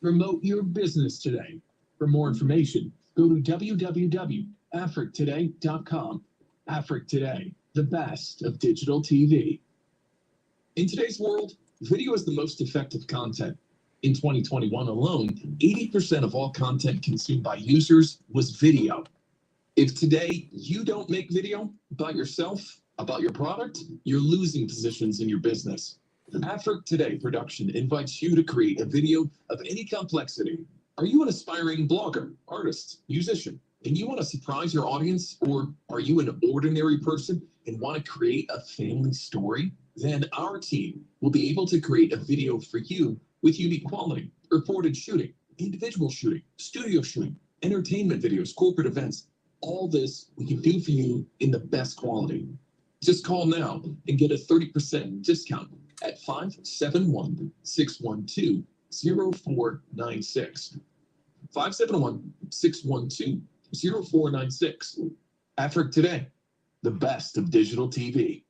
promote your business today. For more information, go to www.africtoday.com. Afric Today, the best of digital TV. In today's world, video is the most effective content. In 2021 alone, 80% of all content consumed by users was video. If today you don't make video about yourself, about your product, you're losing positions in your business. Afric Today Production invites you to create a video of any complexity. Are you an aspiring blogger, artist, musician, and you want to surprise your audience? Or are you an ordinary person and want to create a family story? Then our team will be able to create a video for you with unique quality, reported shooting, individual shooting, studio shooting, entertainment videos, corporate events. All this we can do for you in the best quality. Just call now and get a 30% discount at 571-612-0496. 571-612-0496. Afric Today, the best of digital TV.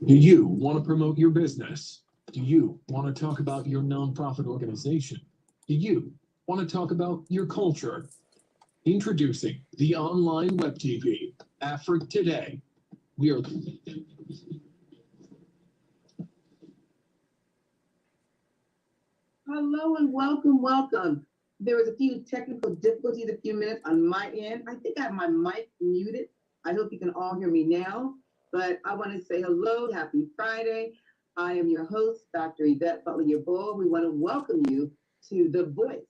Do you want to promote your business? Do you want to talk about your nonprofit organization? Do you want to talk about your culture? Introducing the online web TV, Afric Today. We are... Hello and welcome. There was a few technical difficulties a few minutes on my end. I think I have my mic muted. I hope you can all hear me now. But I want to say hello, happy Friday. I am your host, Dr. Yvette Butler Yeboah. We want to welcome you to the voice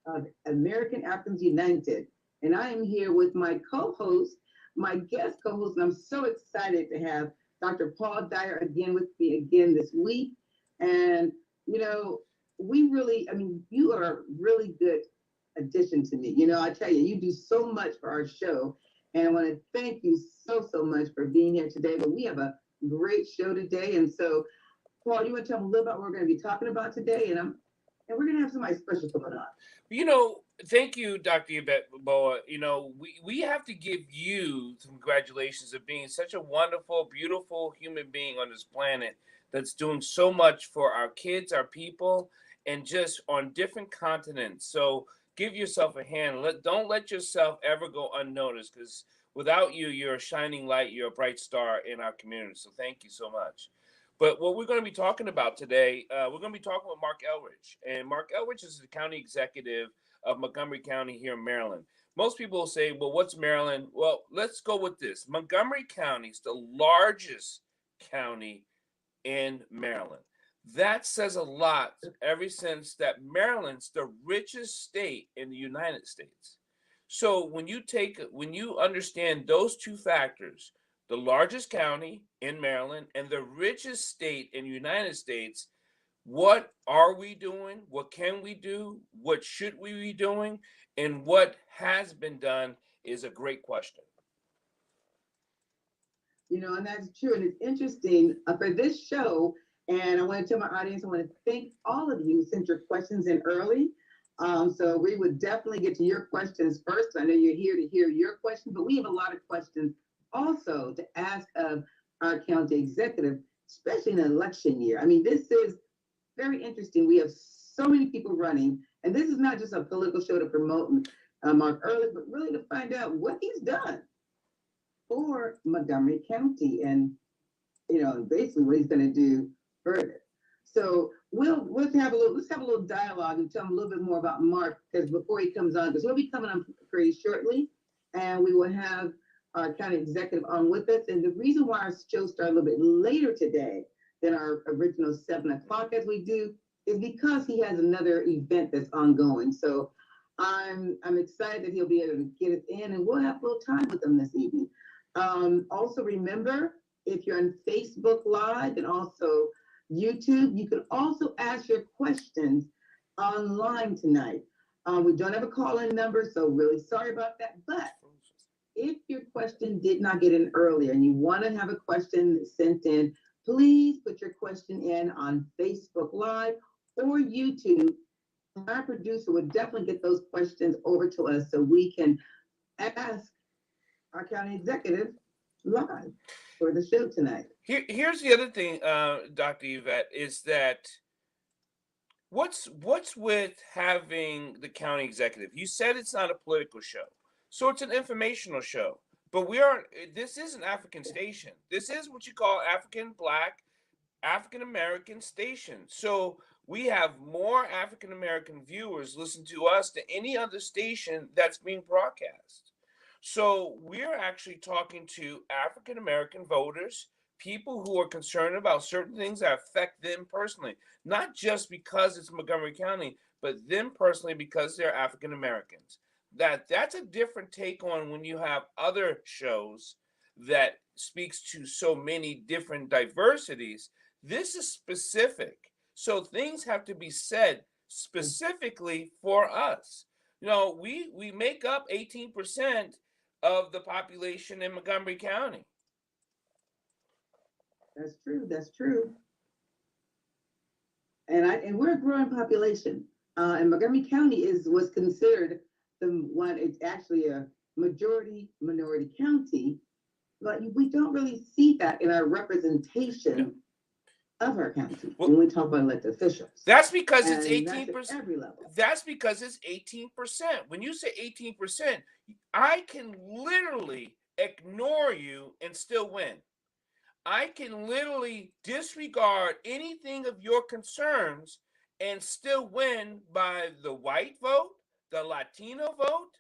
of American Africans United. And I am here with my co-host, my guest co-host, and I'm so excited to have Dr. Paul Dyer again with me again this week. And, you know, you are a really good addition to me. You know, I tell you, you do so much for our show. And I want to thank you so much for being here today. But we have a great show today. And so, Paul, you want to tell them a little about what we're going to be talking about today? And we're going to have somebody special coming on. You know, thank you, Dr. Yvette Boa. You know, we have to give you some congratulations of being such a wonderful, beautiful human being on this planet that's doing so much for our kids, our people, and just on different continents. So give yourself a hand. Don't let yourself ever go unnoticed, because without you, you're a shining light. You're a bright star in our community. So thank you so much. But what we're going to be talking about today, we're going to be talking with Mark Elrich. And Mark Elrich is the county executive of Montgomery County here in Maryland. Most people will say, well, what's Maryland? Well, let's go with this. Montgomery County is the largest county in Maryland. That says a lot ever since that Maryland's the richest state in the United States. So when you understand those two factors, the largest county in Maryland and the richest state in the United States. What are we doing? What can we do? What should we be doing? And what has been done is a great question. And that's true. And it's interesting for this show. And I want to tell my audience, I want to thank all of you who sent your questions in early. So we would definitely get to your questions first. I know you're here to hear your questions, but we have a lot of questions also to ask of our county executive, especially in an election year. I mean, this is very interesting. We have so many people running, and this is not just a political show to promote Mark Ehrlich, but really to find out what he's done for Montgomery County and, basically what he's going to do further. So let's have a little dialogue and tell him a little bit more about Mark, because before he comes on, because he'll be coming on pretty shortly, and we will have our county executive on with us. And the reason why our show started a little bit later today than our original 7 o'clock as we do is because he has another event that's ongoing. So I'm excited that he'll be able to get us in, and we'll have a little time with him this evening. Also remember, if you're on Facebook Live and also YouTube, you can also ask your questions online tonight. We don't have a call-in number, so really sorry about that. But if your question did not get in earlier and you want to have a question sent in, please put your question in on Facebook Live or YouTube. Our producer would definitely get those questions over to us so we can ask our county executive live for the show tonight. Here's the other thing, Dr. Yvette, is that what's with having the county executive? You said it's not a political show, so it's an informational show. But this is an African station. This is what you call African Black, African American station. So we have more African American viewers listen to us than any other station that's being broadcast. So we're actually talking to African American voters, people who are concerned about certain things that affect them personally, not just because it's Montgomery County, but them personally because they're African Americans. That's a different take on when you have other shows that speaks to so many different diversities. This is specific. So things have to be said specifically for us. We make up 18% of the population in Montgomery County. That's true. That's true. And we're a growing population. And Montgomery County was considered it's actually a majority minority county, but we don't really see that in our representation of our county when we talk about elected officials. That's because it's 18%. Every level. That's because it's 18%. When you say 18%, I can literally ignore you and still win. I can literally disregard anything of your concerns and still win by the white vote, the Latino vote,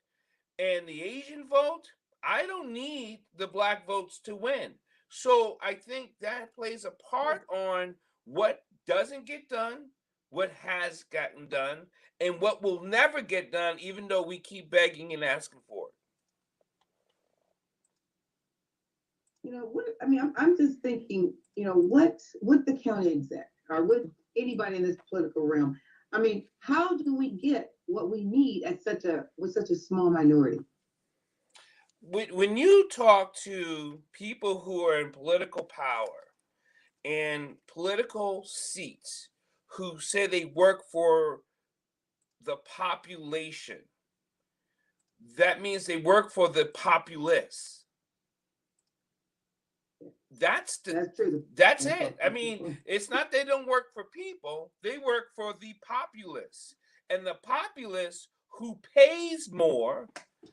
and the Asian vote. I don't need the Black votes to win. So I think that plays a part on what doesn't get done, what has gotten done, and what will never get done, even though we keep begging and asking for it. I'm just thinking, what the county exec or with anybody in this political realm, how do we get what we need with such a small minority? When you talk to people who are in political power and political seats who say they work for the population, that means they work for the populace. That's true. That's it. It's not they don't work for people, they work for the populace. And the populace who pays more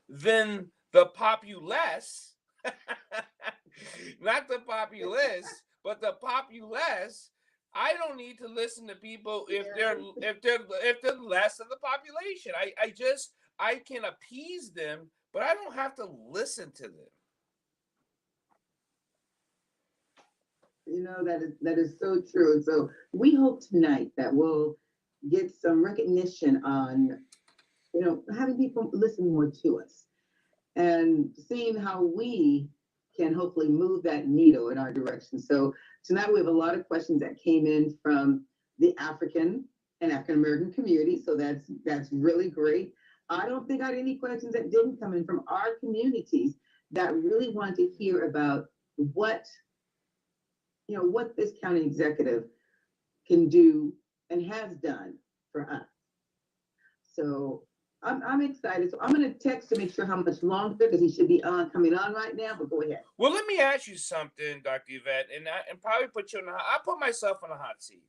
than the populace, not the populace, but the populace. I don't need to listen to people if they're less of the population. I can appease them, but I don't have to listen to them. That is so true. And so we hope tonight that we'll get some recognition on, having people listen more to us and seeing how we can hopefully move that needle in our direction. So tonight we have a lot of questions that came in from the African and African American community. So that's really great. I don't think I had any questions that didn't come in from our communities that really want to hear about what this county executive can do and has done for us. So I'm excited. So I'm going to text to make sure how much longer, because he should be coming on right now. But go ahead. Well, let me ask you something, Dr. Yvette, and probably put you on I put myself on a hot seat.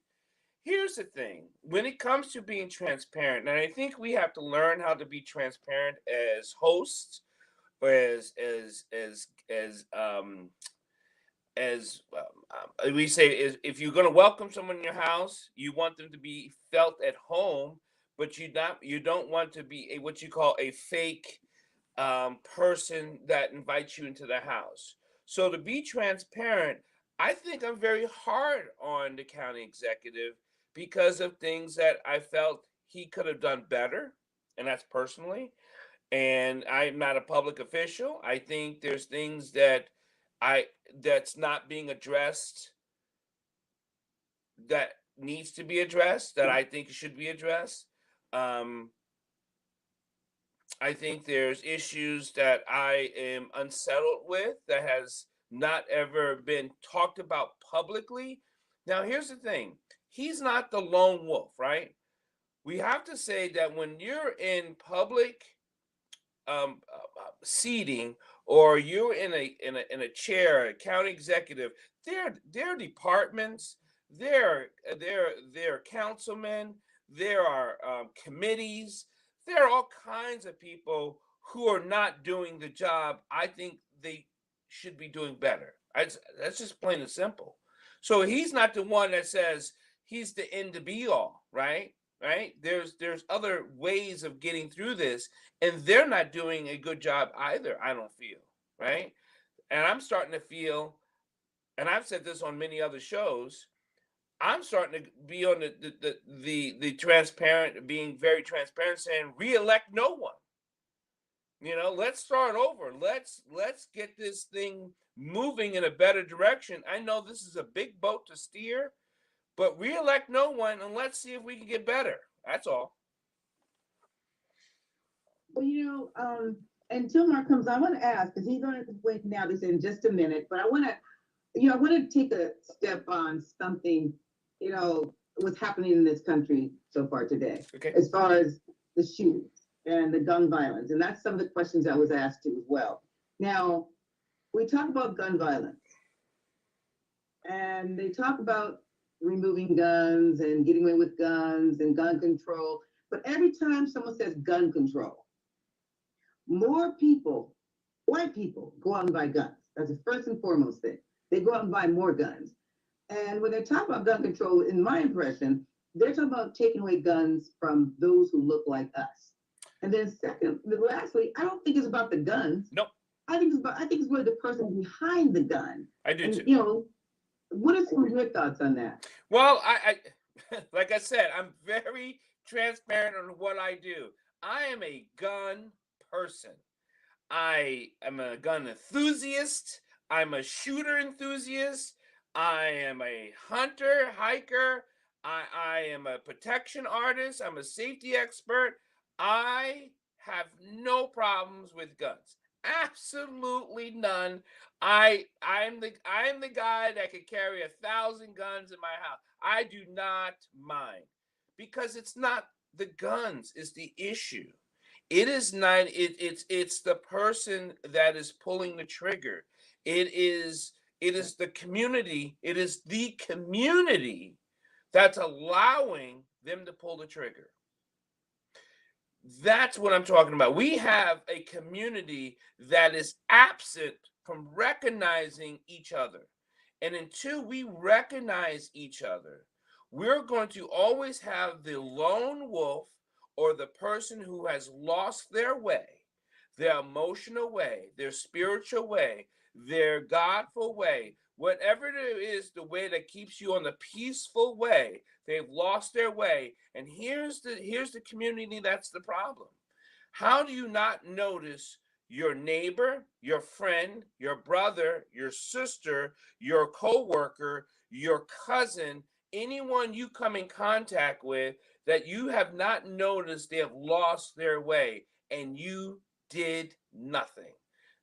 Here's the thing: when it comes to being transparent, and I think we have to learn how to be transparent as hosts, or as we say, is if you're going to welcome someone in your house, you want them to be felt at home, but you don't want to be what you call a fake person that invites you into the house. So to be transparent, I think I'm very hard on the county executive because of things that I felt he could have done better, and that's personally. And I'm not a public official. I think there's things that's not being addressed that needs to be addressed, that I think should be addressed. I think there's issues that I am unsettled with that has not ever been talked about publicly. Now, here's the thing. He's not the lone wolf, right? We have to say that when you're in public seating, or you're in a chair, a county executive, there are departments, there are councilmen, there are committees, there are all kinds of people who are not doing the job I think they should be doing better. That's just plain and simple. So he's not the one that says he's the end to be all, right? Right? There's other ways of getting through this, and they're not doing a good job either, I don't feel, right? And I'm starting to feel, and I've said this on many other shows, I'm starting to be on the transparent, being very transparent, saying re-elect no one. Let's start over. Let's get this thing moving in a better direction. I know this is a big boat to steer, but re-elect no one, and let's see if we can get better. That's all. Well, until Mark comes, I want to ask, because he's going to wait now this in just a minute, but I want to take a step on something, what's happening in this country so far today, Okay. As far as the shootings and the gun violence. And that's some of the questions I was asked to as well. Now, we talk about gun violence, and they talk about removing guns and getting away with guns and gun control. But every time someone says gun control, more people, white people, go out and buy guns. That's the first and foremost thing. They go out and buy more guns. And when they talk about gun control, in my impression, they're talking about taking away guns from those who look like us. And then lastly, I don't think it's about the guns. Nope. I think it's really the person behind the gun. I do too. What are some of your thoughts on that? Well, I like I said, I'm very transparent on what I do. I am a gun person. I am a gun enthusiast. I'm a shooter enthusiast. I am a hunter, hiker. I am a protection artist. I'm a safety expert. I have no problems with guns. Absolutely none. I'm the guy that could carry 1,000 guns in my house. I do not mind, because it's not the guns is the issue. It is not. It's the person that is pulling the trigger. It is the community. It is the community that's allowing them to pull the trigger. That's what I'm talking about. We have a community that is absent from recognizing each other. And until we recognize each other, we're going to always have the lone wolf, or the person who has lost their way, their emotional way, their spiritual way, their godful way, whatever it is, the way that keeps you on the peaceful way. They've lost their way. And here's the community that's the problem. How do you not notice your neighbor, your friend, your brother, your sister, your coworker, your cousin, anyone you come in contact with that you have not noticed they have lost their way and you did nothing.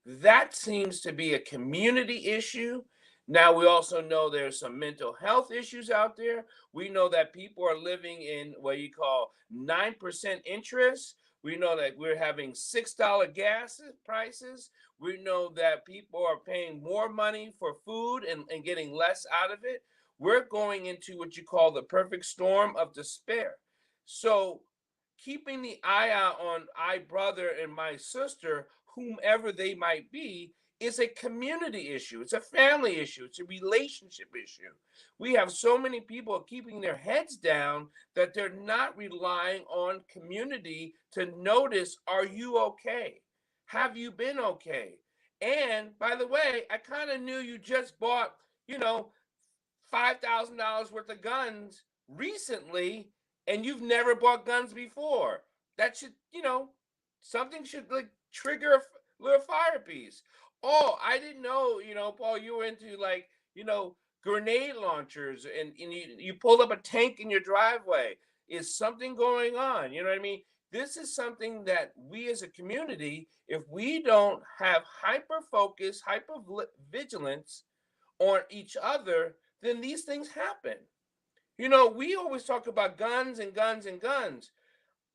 That seems to be a community issue. Now, we also know there's some mental health issues out there. We know that people are living in what you call 9% interest. We know that we're having $6 gas prices. We know that people are paying more money for food and getting less out of it. We're going into what you call the perfect storm of despair. So, keeping the eye out on my brother and my sister, whomever they might be, is a community issue. It's a family issue. It's a relationship issue. We have so many people keeping their heads down that they're not relying on community to notice, are you okay? Have you been okay? And by the way, I kind of knew you just bought, you know, $5,000 worth of guns recently, and you've never bought guns before. That should, something should like trigger a little fire piece. Oh, I didn't know, Paul, you were into like, grenade launchers and you pulled up a tank in your driveway. Is something going on? You know what I mean? This is something that we as a community, if we don't have hyper focus, hyper vigilance on each other, then these things happen. We always talk about guns and guns and guns.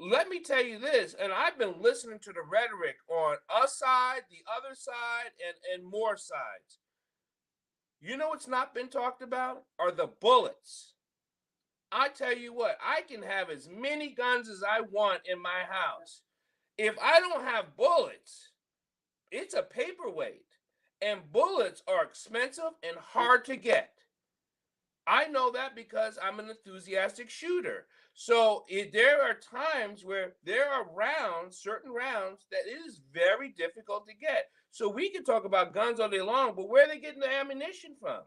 Let me tell you this, and I've been listening to the rhetoric on us side, the other side, and more sides. You know what's not been talked about are the bullets. I tell you what, I can have as many guns as I want in my house. If I don't have bullets, it's a paperweight. And bullets are expensive and hard to get. I know that because I'm an enthusiastic shooter. So there are times where there are certain rounds, that it is very difficult to get. So we can talk about guns all day long, but where are they getting the ammunition from?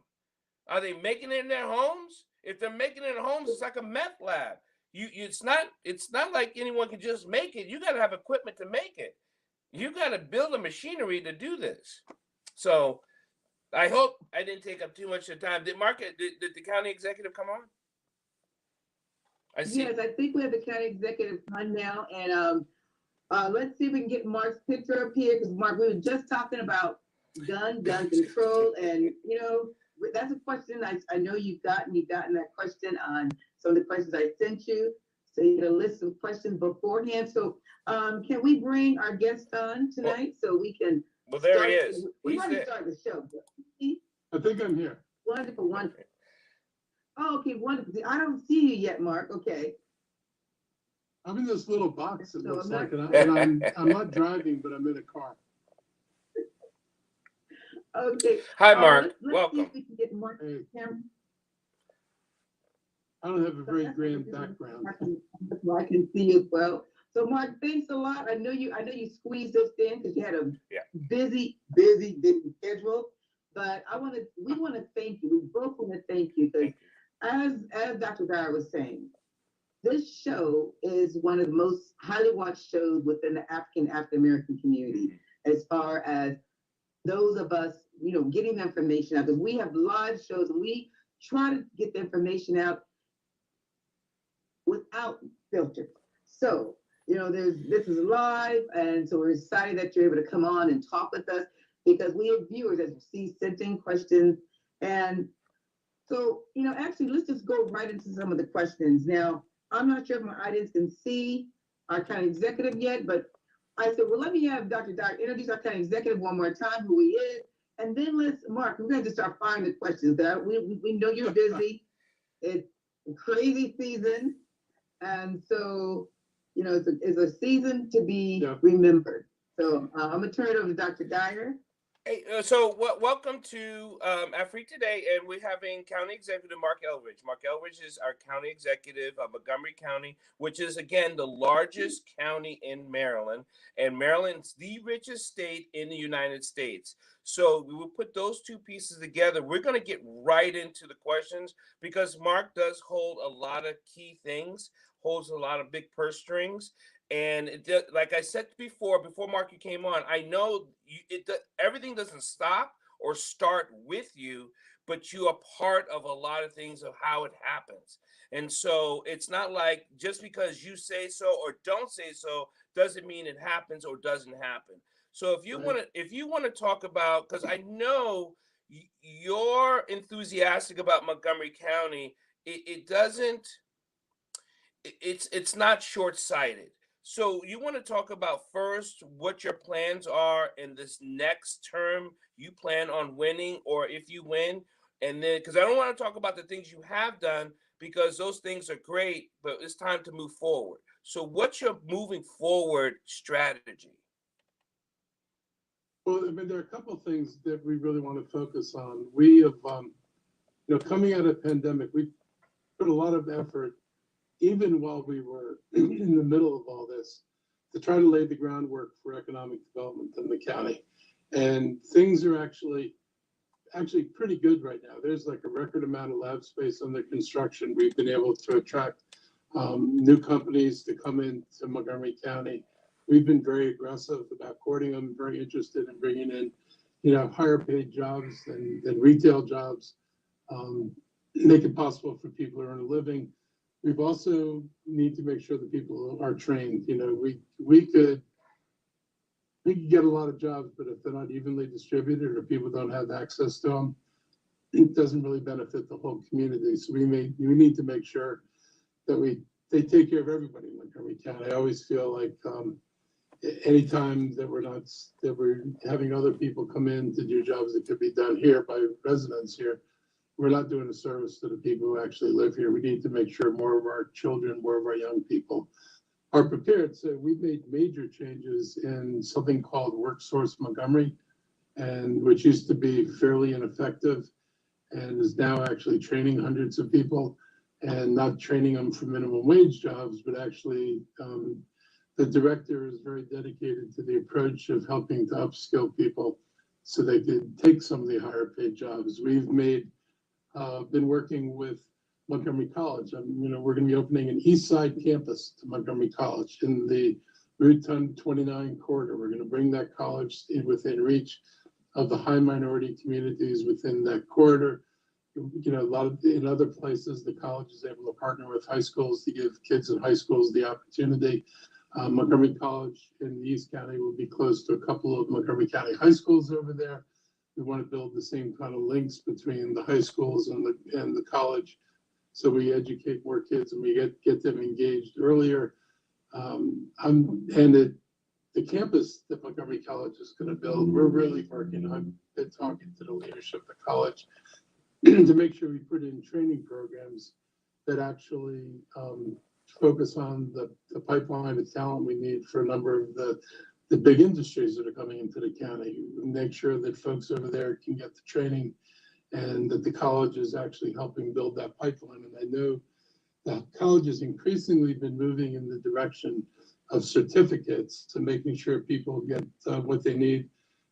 Are they making it in their homes? If they're making it in homes, it's like a meth lab. It's not like anyone can just make it. You got to have equipment to make it. You got to build a machinery to do this. So I hope I didn't take up too much of the time. Did the county executive come on? Yes, I think we have the county executive on now, and let's see if we can get Mark's picture up here, because Mark, we were just talking about gun control, and that's a question I know you've gotten that question on some of the questions I sent you. So you had a list of questions beforehand. So can we bring our guest on tonight so we can? Well, there he is. We've already started the show. I think I'm here. Wonderful. Oh, okay, wonderful. I don't see you yet, Mark. Okay. I'm in this little box, it So looks I'm like, not- and I'm not driving, but I'm in a car. Okay. Hi, Mark. Let's Welcome. see if we can get Mark Hey. camera. I don't have a very grand background. I can see you as well. So Mark, thanks a lot. I know you squeezed us in because you had a busy schedule. But we want to thank you. We both want to thank you because as Dr. Dyer was saying, this show is one of the most highly watched shows within the African American community, as far as those of us, getting the information out. Because we have live shows and we try to get the information out without filters. So, this is live, and so we're excited that you're able to come on and talk with us, because we have viewers, as you see, sent in questions. And so, actually, let's just go right into some of the questions. Now, I'm not sure if my audience can see our county executive yet, but I said, well, let me have Dr. Dyer introduce our county executive one more time, who he is. And then Mark, we're going to just start firing the questions. We know you're busy. It's a crazy season. And so, it's a season to be remembered. So I'm going to turn it over to Dr. Dyer. Hey, so welcome to Afrique Today, and we're having County Executive Mark Elrich. Mark Elrich is our County Executive of Montgomery County, which is, again, the largest county in Maryland, and Maryland's the richest state in the United States. So we will put those two pieces together. We're going to get right into the questions, because Mark does hold a lot of key things, holds a lot of big purse strings, And like I said before Mark, you came on, I know everything doesn't stop or start with you, but you are part of a lot of things of how it happens. And so it's not like just because you say so or don't say so doesn't mean it happens or doesn't happen. So if you want to talk about, because I know you're enthusiastic about Montgomery County, it doesn't, it's not short-sighted. So you want to talk about first what your plans are in this next term you plan on winning, or if you win, and then because I don't want to talk about the things you have done because those things are great, but it's time to move forward. So what's your moving forward strategy? Well, I mean, there are a couple of things that we really want to focus on. We have, coming out of the pandemic, we put a lot of effort, even while we were in the middle of all this, to try to lay the groundwork for economic development in the county. And things are actually pretty good right now. There's like a record amount of lab space under construction. We've been able to attract new companies to come into Montgomery County. We've been very aggressive about courting them, very interested in bringing in, higher paid jobs than retail jobs, make it possible for people to earn a living. We've also need to make sure that people are trained. We could get a lot of jobs, but if they're not evenly distributed or people don't have access to them, it doesn't really benefit the whole community. So we need to make sure that they take care of everybody in Montgomery County. I always feel like anytime that we're having other people come in to do jobs that could be done here by residents here, we're not doing a service to the people who actually live here. We need to make sure more of our children, more of our young people are prepared. So we made major changes in something called WorkSource Montgomery, and which used to be fairly ineffective and is now actually training hundreds of people, and not training them for minimum wage jobs, but actually the director is very dedicated to the approach of helping to upskill people so they could take some of the higher paid jobs. We've been working with Montgomery College. We're going to be opening an East Side campus to Montgomery College in the Route 29 corridor. We're going to bring that college within reach of the high minority communities within that corridor. A lot of in other places, the college is able to partner with high schools to give kids in high schools the opportunity. Montgomery College in the East County will be close to a couple of Montgomery County high schools over there. We want to build the same kind of links between the high schools and the college, so we educate more kids and we get them engaged earlier. The campus that Montgomery College is going to build, we're really working. I've been talking to the leadership of the college to make sure we put in training programs that actually focus on the pipeline of talent we need for a number of the big industries that are coming into the county. Make sure that folks over there can get the training and that the college is actually helping build that pipeline. And I know that college has increasingly been moving in the direction of certificates to making sure people get what they need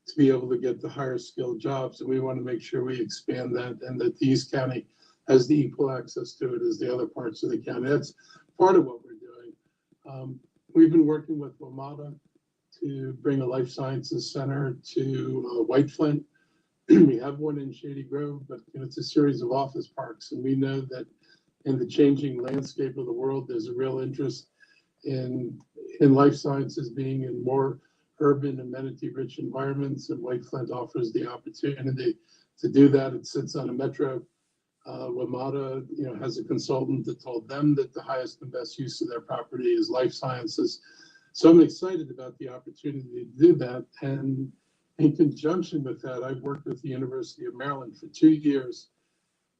to be able to get the higher skilled jobs. And we want to make sure we expand that and that the East County has the equal access to it as the other parts of the county. That's part of what we're doing. We've been working with WMATA to bring a life sciences center to White Flint. We have one in Shady Grove, but it's a series of office parks. And we know that in the changing landscape of the world, there's a real interest in life sciences being in more urban, amenity-rich environments, and White Flint offers the opportunity to do that. It sits on a metro. WMATA, has a consultant that told them that the highest and best use of their property is life sciences. So I'm excited about the opportunity to do that. And in conjunction with that, I've worked with the University of Maryland for 2 years,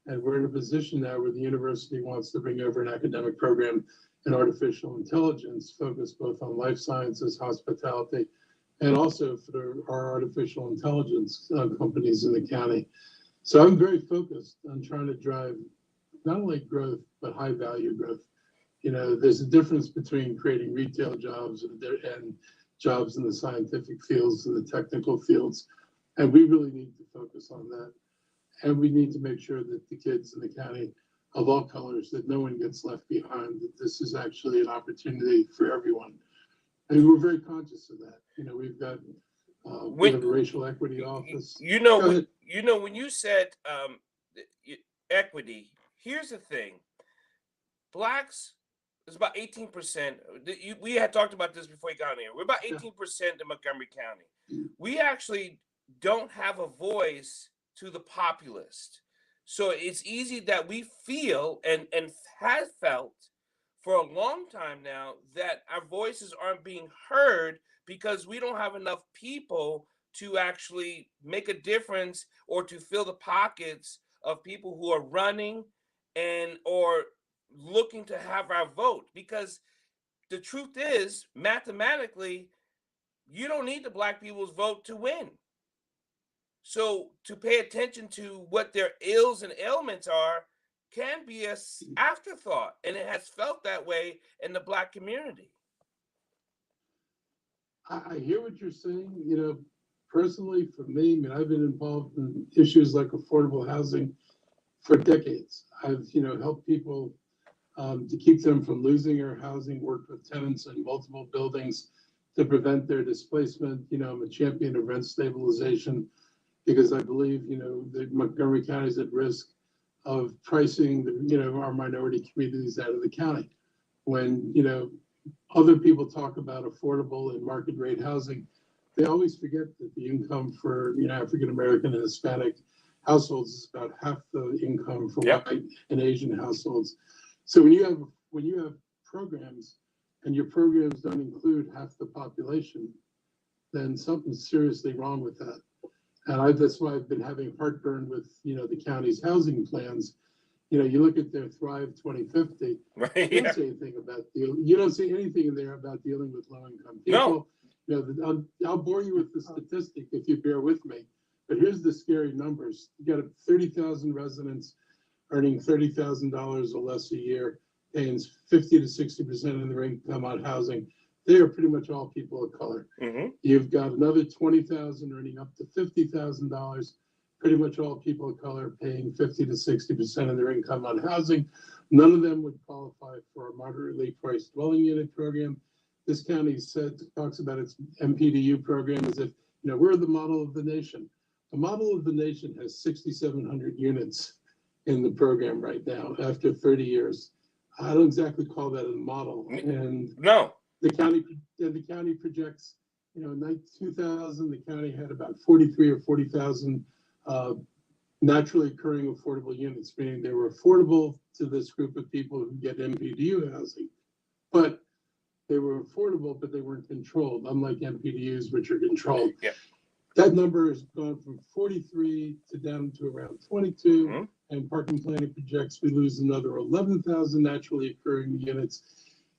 and we're in a position now where the university wants to bring over an academic program in artificial intelligence focused both on life sciences, hospitality, and also for our artificial intelligence companies in the county. So I'm very focused on trying to drive not only growth, but high value growth. There's a difference between creating retail jobs and jobs in the scientific fields and the technical fields. And we really need to focus on that. And we need to make sure that the kids in the county of all colors, that no one gets left behind, that this is actually an opportunity for everyone. I mean, we're very conscious of that. You know, we've got we have a racial equity office. You know, Go ahead. when you said equity, here's the thing: blacks is about 18%. We had talked about this before you got here. We're about 18% in Montgomery County. We actually don't have a voice to the populist. So it's easy that we feel and have felt for a long time now that our voices aren't being heard because we don't have enough people to actually make a difference or to fill the pockets of people who are running and or looking to have our vote. Because the truth is, mathematically, you don't need the black people's vote to win. So to pay attention to what their ills and ailments are can be an afterthought, and it has felt that way in the black community. I hear what you're saying. You know, personally, for me, I mean, I've been involved in issues like affordable housing for decades. I've, you know, helped people to keep them from losing their housing, worked with tenants in multiple buildings to prevent their displacement. You know, I'm a champion of rent stabilization because I believe, you know, that Montgomery County is at risk of pricing, you know, our minority communities out of the county. When, you know, other people talk about affordable and market rate housing, they always forget that the income for, you know, African American and Hispanic households is about half the income for white and Asian households. So when you have programs and your programs don't include half the population, then something's seriously wrong with that. And that's why I've been having heartburn with, you know, the county's housing plans. You know, you look at their Thrive 2050, Right? you don't say anything about you don't see anything in there about dealing with low-income people. No. You know, I'll bore you with the statistic if you bear with me. But here's the scary numbers. You got 30,000 residents earning $30,000 or less a year, paying 50 to 60% of their income on housing. They are pretty much all people of color. Mm-hmm. You've got another 20,000 earning up to $50,000, pretty much all people of color paying 50 to 60% of their income on housing. None of them would qualify for a moderately priced dwelling unit program. This county talks about its MPDU program as if, you know, we're the model of the nation. The model of the nation has 6,700 units in the program right now after 30 years. I don't exactly call that a model. And no. The county projects, you know, in 2000, the county had about 43 or 40,000 naturally occurring affordable units, meaning they were affordable to this group of people who get MPDU housing. But they were affordable, but they weren't controlled, unlike MPDUs, which are controlled. Yeah. That number has gone from 43 to down to around 22, Mm-hmm. and parking planning projects we lose another 11,000 naturally occurring units.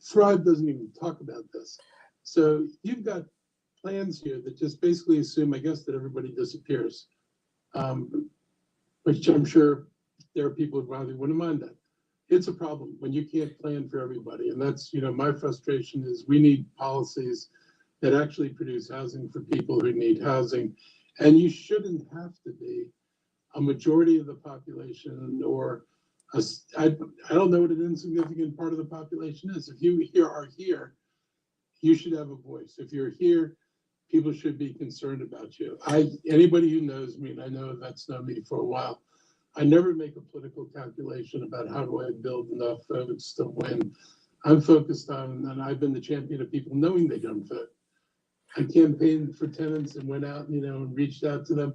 Thrive doesn't even talk about this. So you've got plans here that just basically assume, I guess, that everybody disappears, which I'm sure there are people who probably wouldn't mind that. It's a problem when you can't plan for everybody. And that's, you know, my frustration is we need policies that actually produce housing for people who need housing. And you shouldn't have to be a majority of the population or I don't know what an insignificant part of the population is. If you are here, you should have a voice. If you're here, people should be concerned about you. Anybody who knows me, and I know that's known me for a while, I never make a political calculation about how do I build enough votes to win. I'm focused on, and I've been the champion of people knowing they don't vote. I campaigned for tenants and went out, you know, and reached out to them,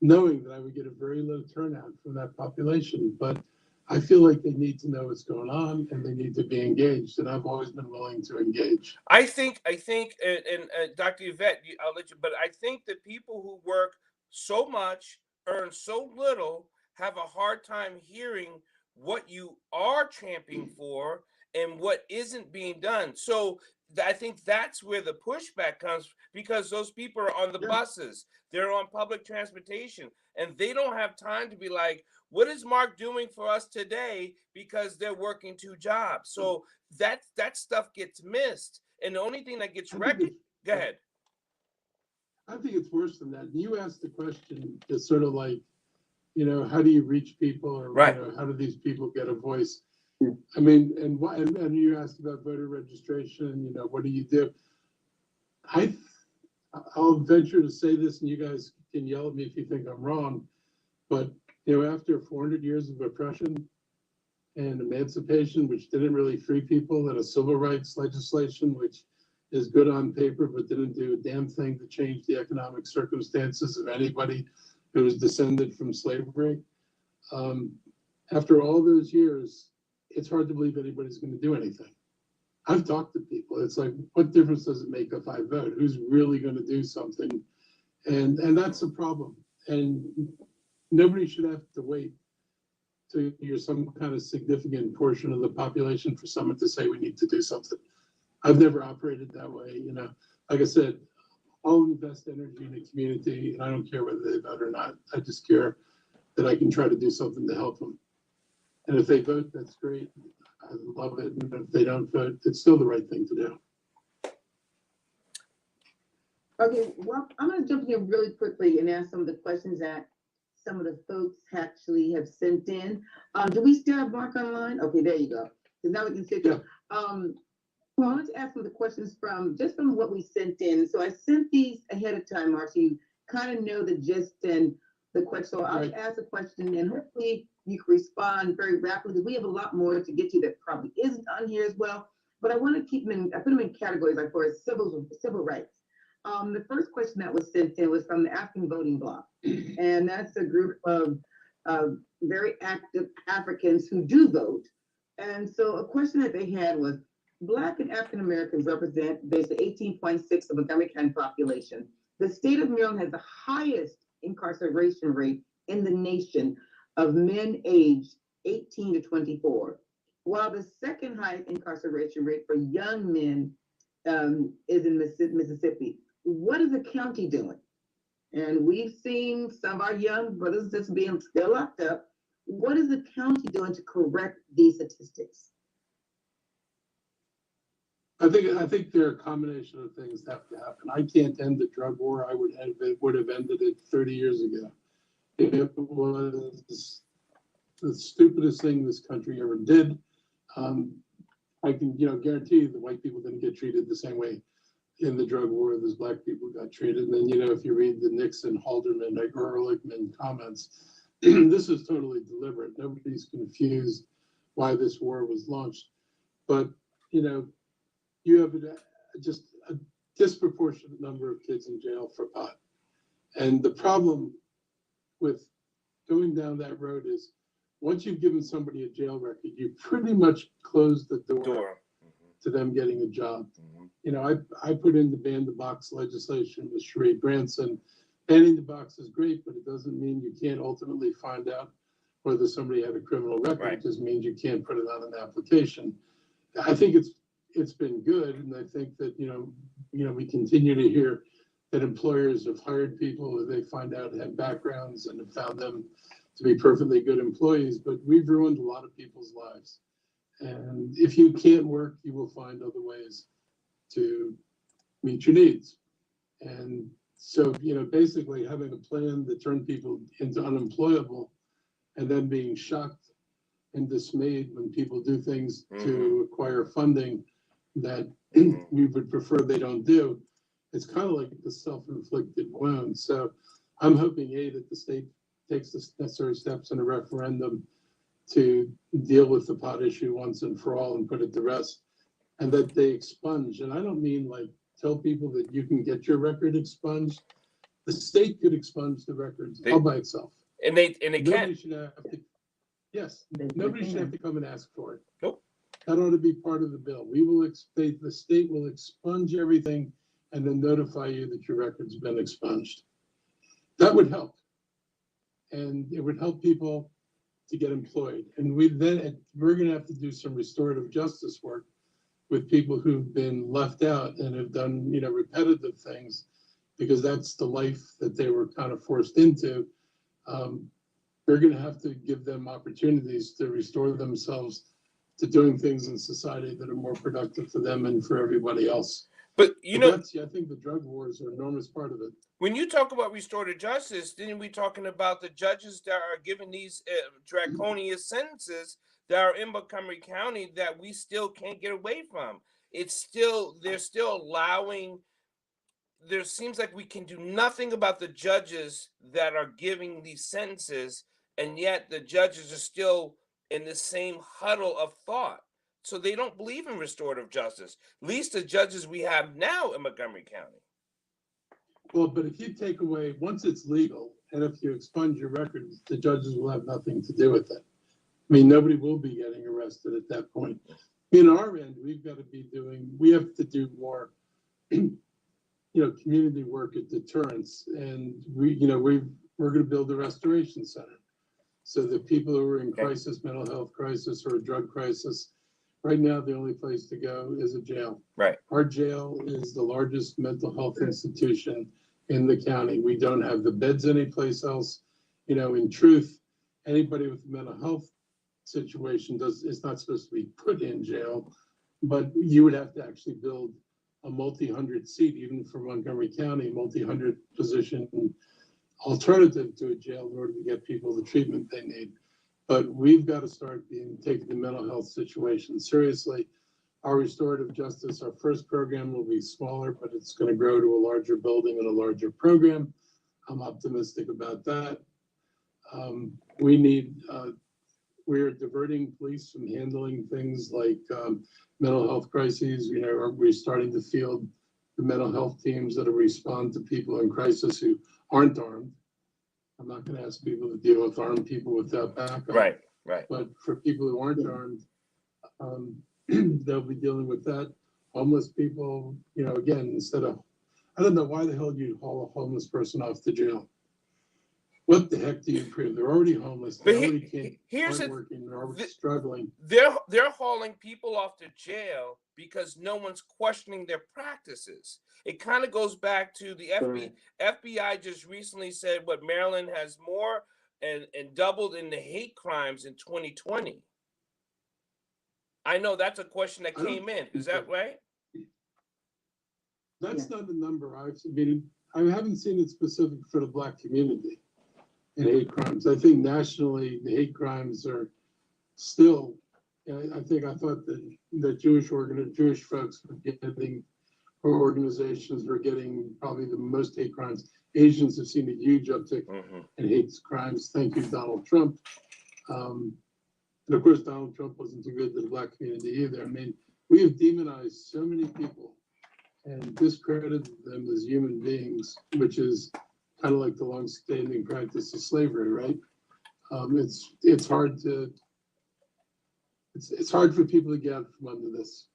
knowing that I would get a very low turnout from that population. But I feel like they need to know what's going on and they need to be engaged. And I've always been willing to engage. I think, and Dr. Yvette, I'll let you, but I think that people who work so much, earn so little, have a hard time hearing what you are championing for and what isn't being done. So I think that's where the pushback comes, because those people are on the buses, they're on public transportation, and they don't have time to be like, what is Mark doing for us today? Because they're working 2 jobs. So that stuff gets missed. And the only thing that gets recognized, go ahead. I think it's worse than that. You asked the question, it's sort of like, you know, how do you reach people, or right. You know, how do these people get a voice? I mean, and you asked about voter registration, you know, what do you do? I'll venture to say this, and you guys can yell at me if you think I'm wrong, but after 400 years of oppression and emancipation, which didn't really free people, and a civil rights legislation, which is good on paper, but didn't do a damn thing to change the economic circumstances of anybody who was descended from slavery. After all those years, it's hard to believe anybody's going to do anything. I've talked to people. It's like, what difference does it make if I vote? Who's really going to do something? And that's the problem. And nobody should have to wait till you're some kind of significant portion of the population for someone to say we need to do something. I've never operated that way. Like I said, I'll invest energy in the community, and I don't care whether they vote or not. I just care that I can try to do something to help them. And if they vote, that's great. I love it. And if they don't vote, it's still the right thing to do. Okay, well, I'm going to jump in here really quickly and ask some of the questions that some of the folks actually have sent in. Do we still have Mark online? Okay, there you go. Because now we can sit there. Well, I wanted to ask some of the questions from what we sent in. So I sent these ahead of time, Mark, so you kind of know the gist and the question. So I'll ask a question, and hopefully you can respond very rapidly. We have a lot more to get to that probably isn't on here as well, but I want to keep them in, I put them in categories like for civil rights. The first question that was sent in was from the African Voting Bloc, and that's a group of very active Africans who do vote. And so a question that they had was, Black and African Americans represent basically 18.6% of Montgomery County population. The state of Maryland has the highest incarceration rate in the nation of men aged 18 to 24, while the second highest incarceration rate for young men is in Mississippi. What is the county doing? And we've seen some of our young brothers just being still locked up. What is the county doing to correct these statistics? I think there are a combination of things that have to happen. I can't end the drug war. I would have ended it 30 years ago. It was the stupidest thing this country ever did. I can guarantee you the white people didn't get treated the same way in the drug war as Black people got treated. And then if you read the Nixon, Haldeman, Ehrlichman comments, this is totally deliberate. Nobody's confused why this war was launched. But you have just a disproportionate number of kids in jail for pot. And the problem with going down that road is once you've given somebody a jail record, you pretty much closed the door to them getting a job. I put in the ban the box legislation with Sheree Branson. Banning the box is great, but it doesn't mean you can't ultimately find out whether somebody had a criminal record. Right. It just means you can't put it on an application. I think it's been good, and I think that we continue to hear that employers have hired people that they find out have backgrounds and have found them to be perfectly good employees, but we've ruined a lot of people's lives. And if you can't work, you will find other ways to meet your needs. And so, basically having a plan to turn people into unemployable and then being shocked and dismayed when people do things to acquire funding that we would prefer they don't do, it's kind of like the self-inflicted wound. So I'm hoping, that the state takes the necessary steps in a referendum to deal with the pot issue once and for all and put it to rest, and that they expunge. And I don't mean like tell people that you can get your record expunged. The state could expunge the records all by itself. And they nobody can. Should have to, yes, nobody should have to come and ask for it. Nope. That ought to be part of the bill. The state will expunge everything and then notify you that your record's been expunged. That would help. And it would help people to get employed. And we're going to have to do some restorative justice work with people who've been left out and have done, repetitive things, because that's the life that they were kind of forced into. We're going to have to give them opportunities to restore themselves to doing things in society that are more productive for them and for everybody else. But I think the drug wars are an enormous part of it. When you talk about restorative justice, then we're talking about the judges that are giving these draconian sentences that are in Montgomery County that we still can't get away from. They're still allowing there seems like we can do nothing about the judges that are giving these sentences, and yet the judges are still in the same huddle of thought. So they don't believe in restorative justice, at least the judges we have now in Montgomery County. Well, but if you take away, once it's legal, and if you expunge your records, the judges will have nothing to do with it. I mean, nobody will be getting arrested at that point. In our end, we have to do more, community work at deterrence. And we're going to build a restoration center. So the people who are in crisis, mental health crisis, or a drug crisis, right now, the only place to go is a jail. Right. Our jail is the largest mental health institution in the county. We don't have the beds anyplace else. In truth, anybody with a mental health situation is not supposed to be put in jail, but you would have to actually build a multi-hundred seat, even for Montgomery County, multi-hundred position alternative to a jail in order to get people the treatment they need. But we've got to start taking the mental health situation seriously. Our restorative justice, our first program will be smaller, but it's going to grow to a larger building and a larger program. I'm optimistic about that. We're diverting police from handling things like mental health crises. We're starting to field the mental health teams that will respond to people in crisis who aren't armed. I'm not going to ask people to deal with armed people without backup. Right. But for people who aren't armed, they'll be dealing with that. Homeless people, again, instead of, I don't know why the hell you'd haul a homeless person off to jail. What the heck do you prove? They're already homeless. They already aren't working. They're already struggling. They're hauling people off to jail because no one's questioning their practices. It kind of goes back to the FBI just recently said what Maryland has more and doubled in the hate crimes in 2020. I know that's a question that came in. Is that right? That's not the number I've seen. I haven't seen it specific for the Black community in hate crimes. I think nationally the hate crimes are still. I thought that the Jewish folks were getting, or organizations were getting probably the most hate crimes. Asians have seen a huge uptick in hate crimes. Thank you, Donald Trump. And of course, Donald Trump wasn't too good to the Black community either. I mean, we have demonized so many people and discredited them as human beings, which is kind of like the long-standing practice of slavery, right? It's hard for people to get out from under this.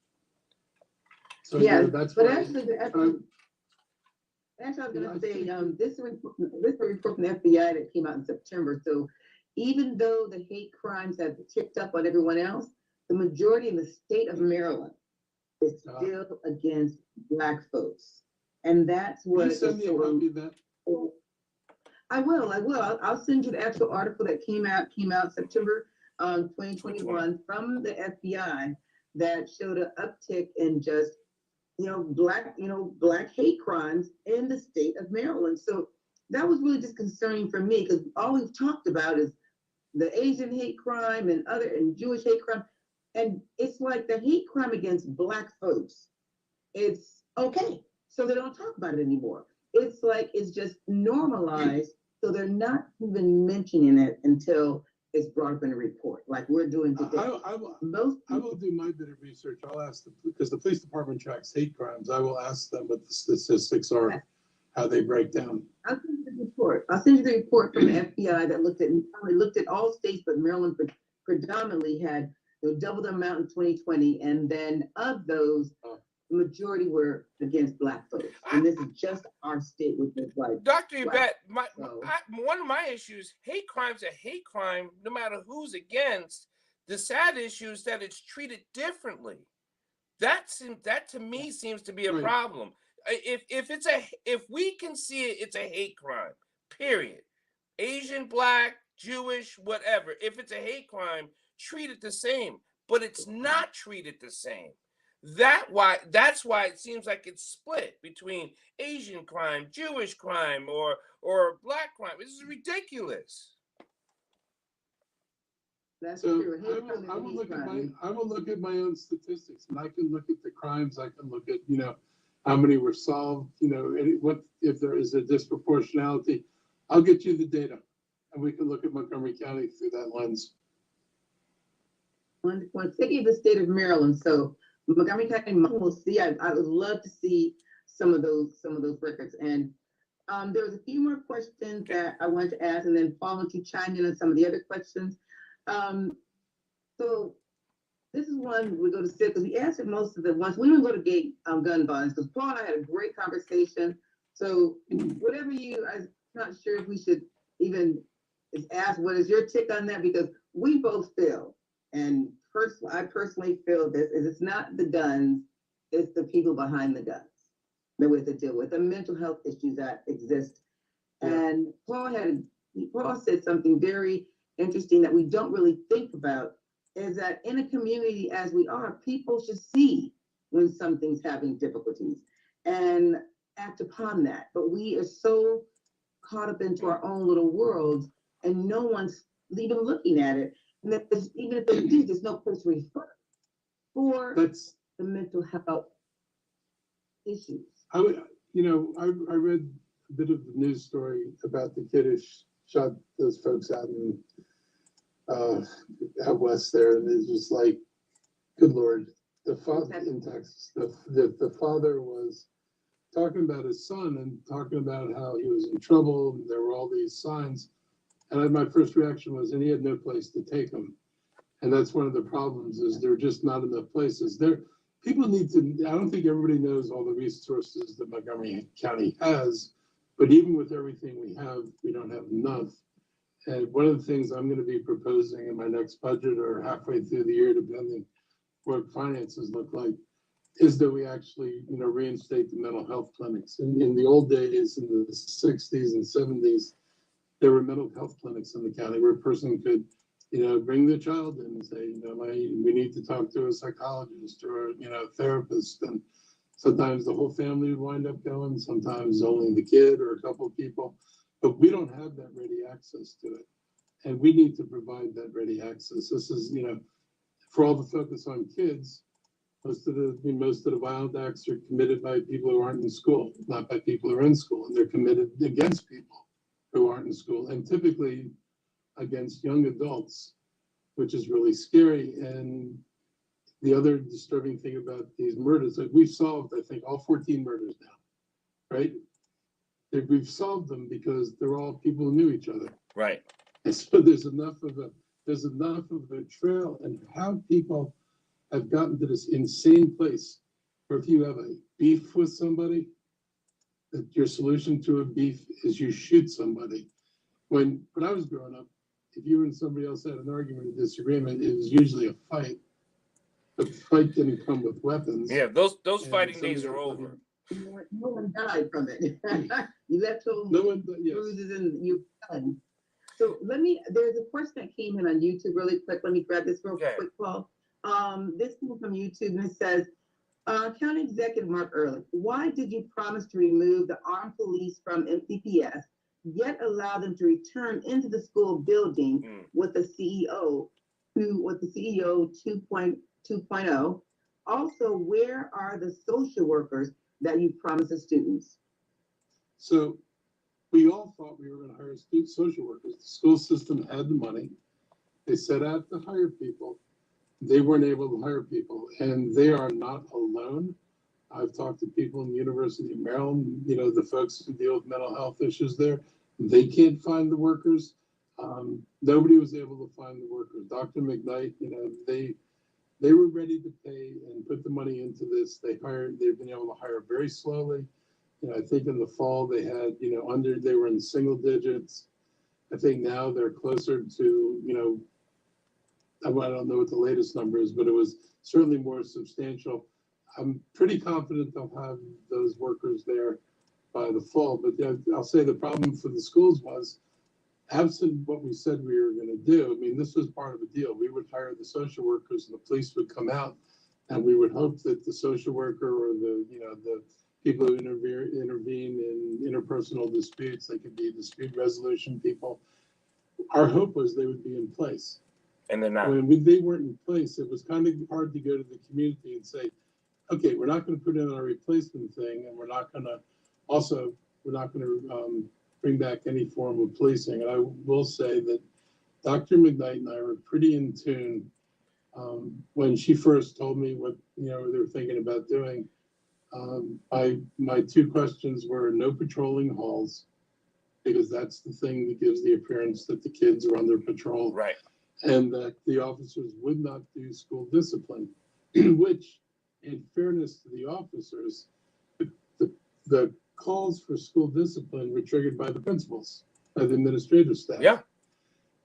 So that's but why. actually, I was going to say, this is a report from the FBI that came out in September. So even though the hate crimes have ticked up on everyone else, the majority in the state of Maryland is still against Black folks. And that's what. Can you send me a copy of that? I will. I'll send you the actual article that came out September 2021 from the FBI that showed an uptick in just Black hate crimes in the state of Maryland. So that was really just concerning for me, because all we've talked about is the Asian hate crime and Jewish hate crime, and it's like the hate crime against Black folks, it's okay, so they don't talk about it anymore. It's like it's just normalized, so they're not even mentioning it until it's brought up in a report, like we're doing today. I will do my bit of research. I'll ask because the police department tracks hate crimes. I will ask them what the statistics are, how they break down. I'll send you the report. I'll send you the report from the FBI that looked at all states, but Maryland predominantly had double the amount in 2020, and then of those, the majority were against Black folks. And this is just our state with this, like, Dr. Yvette, one of my issues, hate crime's a hate crime, no matter who's against. The sad issue is that it's treated differently. That to me seems to be a problem. If we can see it, it's a hate crime, period. Asian, Black, Jewish, whatever. If it's a hate crime, treat it the same. But it's not treated the same. That's why it seems like it's split between Asian crime, Jewish crime, or Black crime. This is ridiculous. That's so true. I will look at my own statistics, and I can look at the crimes. I can look at how many were solved, what if there is a disproportionality. I'll get you the data, and we can look at Montgomery County through that lens. Wonderful. Thinking of the state of Maryland, so Montgomery County, we'll see. I would love to see some of those records. And there was a few more questions that I wanted to ask, and then Paul, won't you chime in on some of the other questions? So this is one we go to Sid, because we answered most of the ones. We didn't go to gun violence, because Paul and I had a great conversation. So whatever I'm not sure if we should even ask what is your take on that, because we both feel, and I personally feel this, is it's not the guns, it's the people behind the guns that we have to deal with, the mental health issues that exist. And Paul said something very interesting that we don't really think about, is that in a community as we are, people should see when something's having difficulties and act upon that. But we are so caught up into our own little worlds, and no one's even looking at it. And that even if they do, there's no place to refer for the mental health issues. I read a bit of the news story about the kid who shot those folks out west there, and it's just like, good Lord, the father in Texas, the father was talking about his son and talking about how he was in trouble, and there were all these signs. And my first reaction was, and he had no place to take him. And that's one of the problems, is there are just not enough places. People need to, I don't think everybody knows all the resources that Montgomery County has, but even with everything we have, we don't have enough. And one of the things I'm going to be proposing in my next budget, or halfway through the year, depending what finances look like, is that we actually, reinstate the mental health clinics. In the old days, in the 60s and 70s, there were mental health clinics in the county where a person could, bring the child in and say, we need to talk to a psychologist or, a therapist. And sometimes the whole family would wind up going, sometimes only the kid or a couple of people. But we don't have that ready access to it. And we need to provide that ready access. This is, for all the focus on kids, most of the violent acts are committed by people who aren't in school, not by people who are in school. And they're committed against people who aren't in school, and typically against young adults, which is really scary. And the other disturbing thing about these murders, like we've solved, I think, all 14 murders now, right? We've solved them because they're all people who knew each other. Right. And so there's enough of a trail, and how people have gotten to this insane place where if you have a beef with somebody, that your solution to a beef is you shoot somebody. When I was growing up, if you and somebody else had an argument, a disagreement, it was usually a fight. The fight didn't come with weapons. Yeah, those fighting days are over. No one died from it. You left home bruises and you done. So there's a question that came in on YouTube really quick. Let me grab this real quick, Paul. This came from YouTube, and it says, County Executive Mark Ehrlich, why did you promise to remove the armed police from MCPS, yet allow them to return into the school building with the CEO 2.0? Also, where are the social workers that you promised the students? So we all thought we were going to hire social workers. The school system had the money. They set out to hire people. They weren't able to hire people, and they are not alone. I've talked to people in the University of Maryland, the folks who deal with mental health issues there. They can't find the workers. Nobody was able to find the workers. Dr. McKnight, they were ready to pay and put the money into this. They've been able to hire very slowly. I think in the fall they had, they were in single digits. I think now they're closer to, I don't know what the latest number is, but it was certainly more substantial. I'm pretty confident they'll have those workers there by the fall. But I'll say the problem for the schools was, absent what we said we were going to do, I mean, this was part of a deal. We would hire the social workers, and the police would come out, and we would hope that the social worker or the people who intervene in interpersonal disputes, they could be dispute resolution people. Our hope was they would be in place. And they're not. When they weren't in place, it was kind of hard to go to the community and say, okay, we're not going to put in a replacement thing, and we're not going to bring back any form of policing. And I will say that Dr. McKnight and I were pretty in tune when she first told me what they were thinking about doing. My two questions were no patrolling halls, because that's the thing that gives the appearance that the kids are under patrol, Right. and that the officers would not do school discipline, which, in fairness to the officers, the calls for school discipline were triggered by the principals, by the administrative staff. Yeah.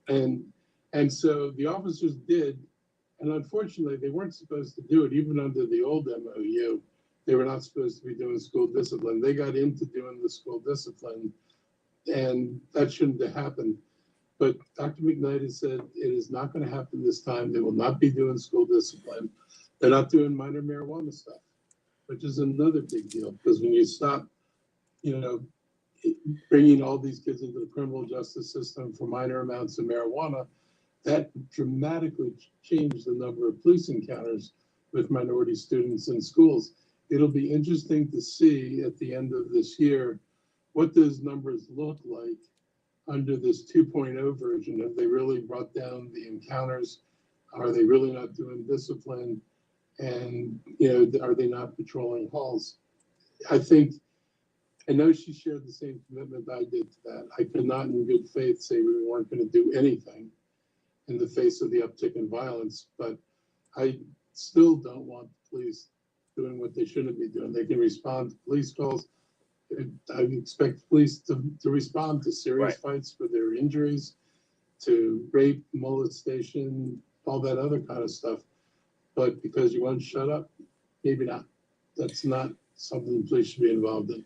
And so the officers did, and unfortunately, they weren't supposed to do it, even under the old MOU. They were not supposed to be doing school discipline. They got into doing the school discipline, and that shouldn't have happened. But Dr. McKnight has said it is not going to happen this time. They will not be doing school discipline. They're not doing minor marijuana stuff, which is another big deal, because when you stop, bringing all these kids into the criminal justice system for minor amounts of marijuana, that dramatically changed the number of police encounters with minority students in schools. It'll be interesting to see at the end of this year what those numbers look like under this 2.0 version. Have they really brought down the encounters? Are they really not doing discipline? And are they not patrolling halls? I know she shared the same commitment I did to that. I could not in good faith say we weren't going to do anything in the face of the uptick in violence, but I still don't want the police doing what they shouldn't be doing. They can respond to police calls. I expect police to respond to serious fights for their injuries, to rape, molestation, all that other kind of stuff. But because you won't shut up, maybe not. That's not something the police should be involved in.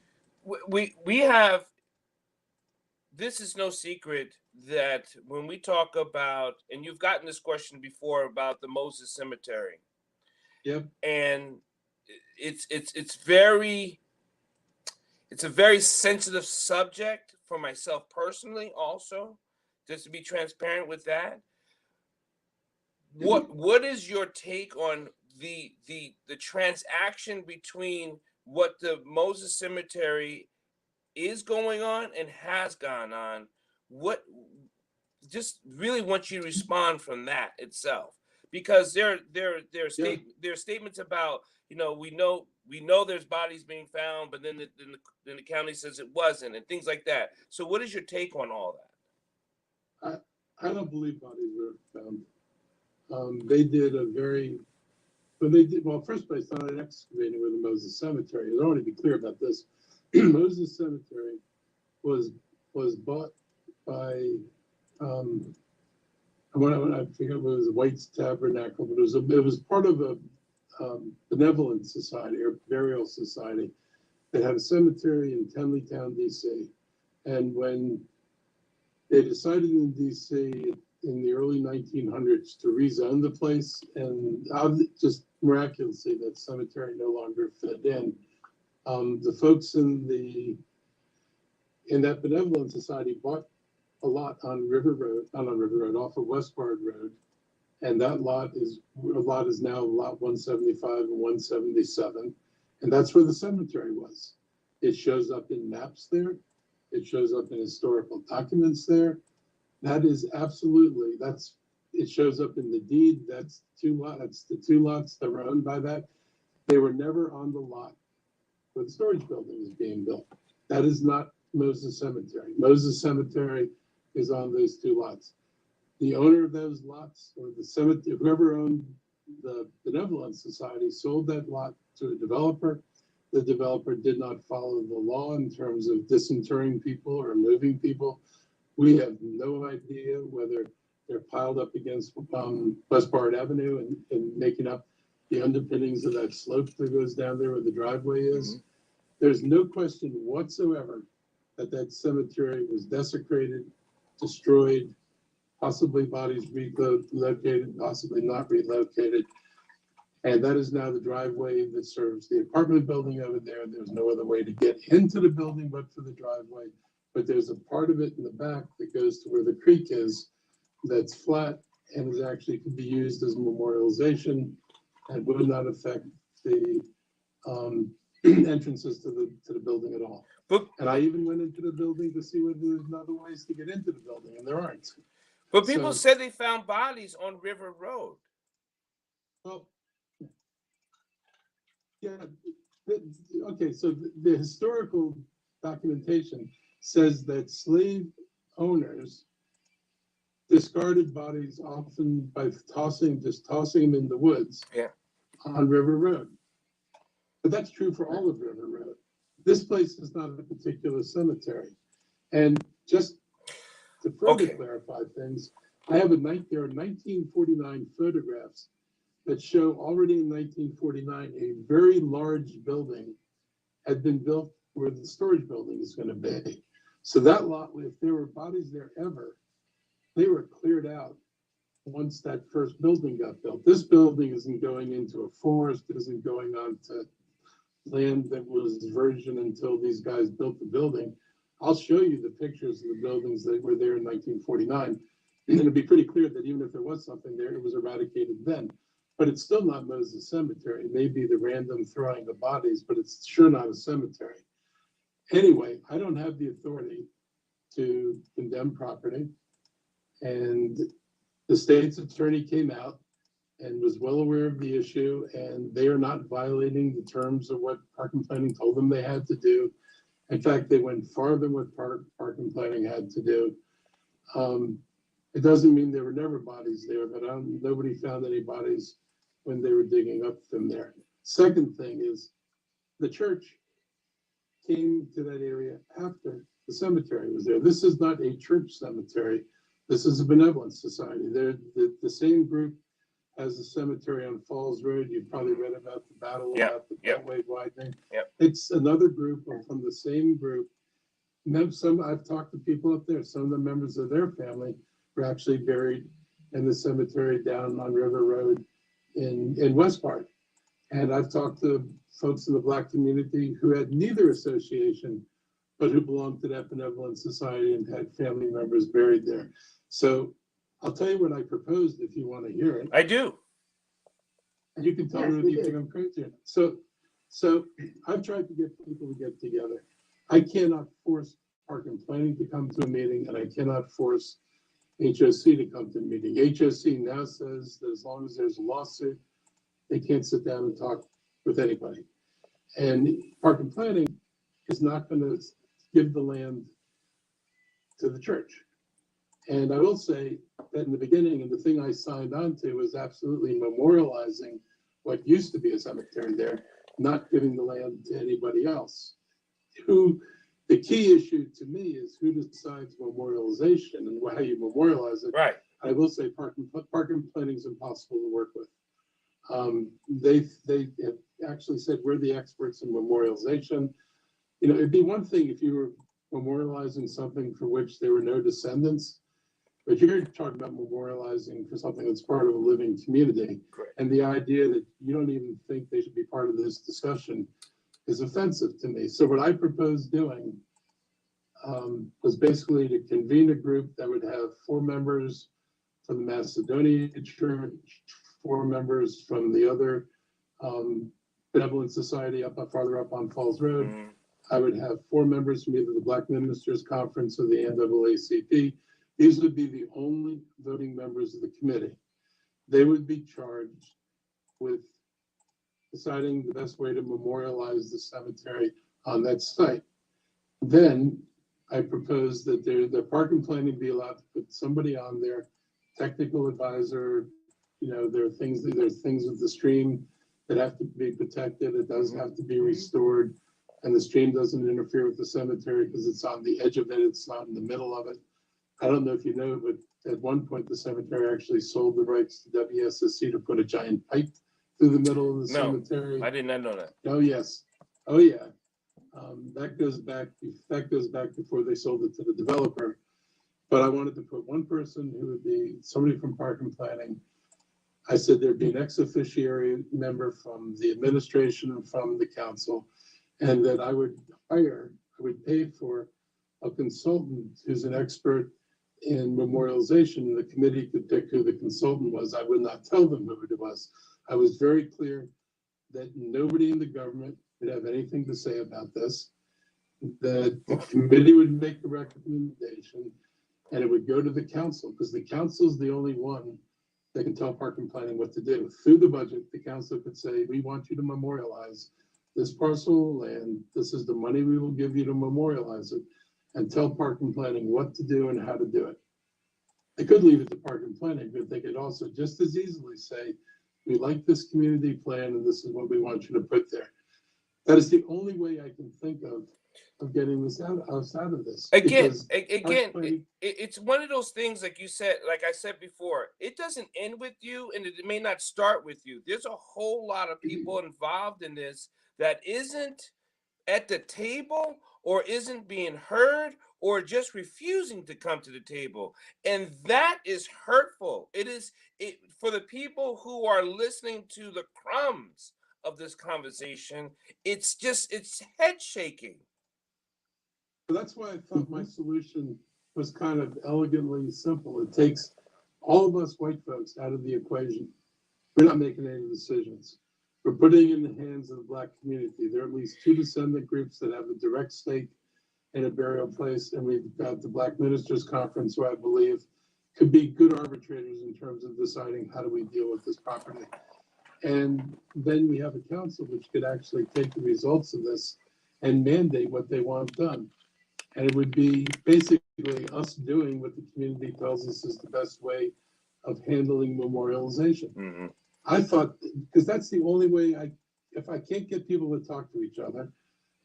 We have, this is no secret that when we talk about, and you've gotten this question before about the Moses Cemetery. Yep. And it's a very sensitive subject for myself personally also, just to be transparent with that. What is your take on the transaction between what the Moses Cemetery is going on and has gone on? What, just really want you to respond from that itself, because there are statements about, we know there's bodies being found, but then the county says it wasn't, and things like that. So what is your take on all that? I don't believe bodies were found. Well, first place, started excavating with the Moses Cemetery. I want to be clear about this. Moses Cemetery was bought by, I forget what it was, White's Tabernacle, but it was part of a benevolent society or burial society that had a cemetery in Tenleytown, DC. And when they decided in DC in the early 1900s to rezone the place, and just miraculously that cemetery no longer fit in, the folks in that benevolent society bought a lot on River Road, not on River Road, off of Westbard Road, and that lot is now lot 175 and 177, and that's where the cemetery was. It shows up in maps there. It shows up in historical documents there. That is absolutely, it shows up in the deed. That's the two lots that were owned by that. They were never on the lot where the storage building is being built. That is not Moses Cemetery. Moses Cemetery is on those two lots. The owner of those lots, or the cemetery, whoever owned the Benevolent Society, sold that lot to a developer. The developer did not follow the law in terms of disinterring people or moving people. We have no idea whether they're piled up against Westbard Avenue and making up the underpinnings of that slope that goes down there where the driveway is. Mm-hmm. There's no question whatsoever that cemetery was desecrated, destroyed, possibly bodies relocated, possibly not relocated. And that is now the driveway that serves the apartment building over there. There's no other way to get into the building but for the driveway. But there's a part of it in the back that goes to where the creek is that's flat and is actually could be used as memorialization and will not affect the entrances to the building at all. But And I even went into the building to see whether there's other ways to get into the building, and there aren't. people So- said they found bodies on River Road. Well, yeah, okay, so the historical documentation says that slave owners discarded bodies often by just tossing them in the woods. Yeah. On River Road. But that's true for all of River Road. This place is not a particular cemetery. And just to further clarify things, there are 1949 photographs that show already in 1949 a very large building had been built where the storage building is going to be. So that lot, if there were bodies there ever, they were cleared out once that first building got built. This building isn't going into a forest, it isn't going on to land that was virgin until these guys built the building. I'll show you the pictures of the buildings that were there in 1949. And it'll be pretty clear that even if there was something there, it was eradicated then. But it's still not Moses Cemetery. It may be the random throwing of bodies, but it's sure not a cemetery. Anyway, I don't have the authority to condemn property. And the state's attorney came out and was well aware of the issue, and they are not violating the terms of what Park and Planning told them they had to do. In fact, they went farther than what Park and Planning had to do. It doesn't mean there were never bodies there, but nobody found any bodies when they were digging up from there. Second thing is, the church came to that area after the cemetery was there. This is not a church cemetery. This is a benevolent society. They're the same group as the cemetery on Falls Road. You've probably read about the battle about the beltway widening. It's another group from the same group. I've talked to people up there. Some of the members of their family were actually buried in the cemetery down on River Road in West Park. And I've talked to folks in the Black community who had neither association, but who belonged to that benevolent society and had family members buried there. So I'll tell you what I proposed if you want to hear it. I do. And you can tell me whether you think I'm crazy or not. So I've tried to get people to get together. I cannot force Park and Planning to come to a meeting, and I cannot force HOC to come to a meeting. HOC now says that as long as there's a lawsuit, they can't sit down and talk with anybody. And Park and Planning is not going to give the land to the church. And I will say that in the beginning, and the thing I signed on to was absolutely memorializing what used to be a cemetery there, not giving the land to anybody else. The key issue to me is who decides memorialization and how you memorialize it. Right. I will say Park and Planning is impossible to work with. They have actually said we're the experts in memorialization. You know, it'd be one thing if you were memorializing something for which there were no descendants, but you're talking about memorializing for something that's part of a living community. Correct. And the idea that you don't even think they should be part of this discussion is offensive to me. So what I proposed doing was basically to convene a group that would have 4 members from the Macedonian Church, 4 members from the other benevolent society farther up on Falls Road. Mm-hmm. I would have 4 members from either the Black Ministers Conference or the NAACP. These would be the only voting members of the committee. They would be charged with deciding the best way to memorialize the cemetery on that site. Then I proposed that the Park and Planning be allowed to put somebody on there, technical advisor. You know, there are things with the stream that have to be protected. It does have to be restored, and the stream doesn't interfere with the cemetery because it's on the edge of it. It's not in the middle of it. I don't know if you know, but at one point the cemetery actually sold the rights to WSSC to put a giant pipe through the middle of the cemetery. I did not know that. Oh yes, oh yeah. That goes back before they sold it to the developer. But I wanted to put one person who would be somebody from Park and Planning. I said there'd be an ex officiary member from the administration and from the council, and that I would pay for a consultant who's an expert in memorialization. The committee could pick who the consultant was. I would not tell them who it was. I was very clear that nobody in the government would have anything to say about this, that the committee would make the recommendation, and it would go to the council, because the council is the only one that can tell Park and Planning what to do. Through the budget, the council could say, we want you to memorialize this parcel of land. This is the money we will give you to memorialize it, and tell Park and Planning what to do and how to do it. They could leave it to Park and Planning, but they could also just as easily say, we like this community plan and this is what we want you to put there. That is the only way I can think of getting this us out of this. Again, Because it's one of those things, like you said, like I said before, it doesn't end with you and it may not start with you. There's a whole lot of people involved in this that isn't at the table or isn't being heard or just refusing to come to the table. And that is hurtful. It for the people who are listening to the crumbs of this conversation, it's head shaking. that's why I thought my solution was kind of elegantly simple. It takes all of us white folks out of the equation. We're not making any decisions. We're putting it in the hands of the Black community. There are at least 2 descendant groups that have a direct stake in a burial place, and we've got the Black Ministers Conference, who I believe could be good arbitrators in terms of deciding how do we deal with this property. And then we have a council which could actually take the results of this and mandate what they want done. And it would be basically us doing what the community tells us is the best way of handling memorialization. Mm-hmm. I thought, because that's the only way if I can't get people to talk to each other,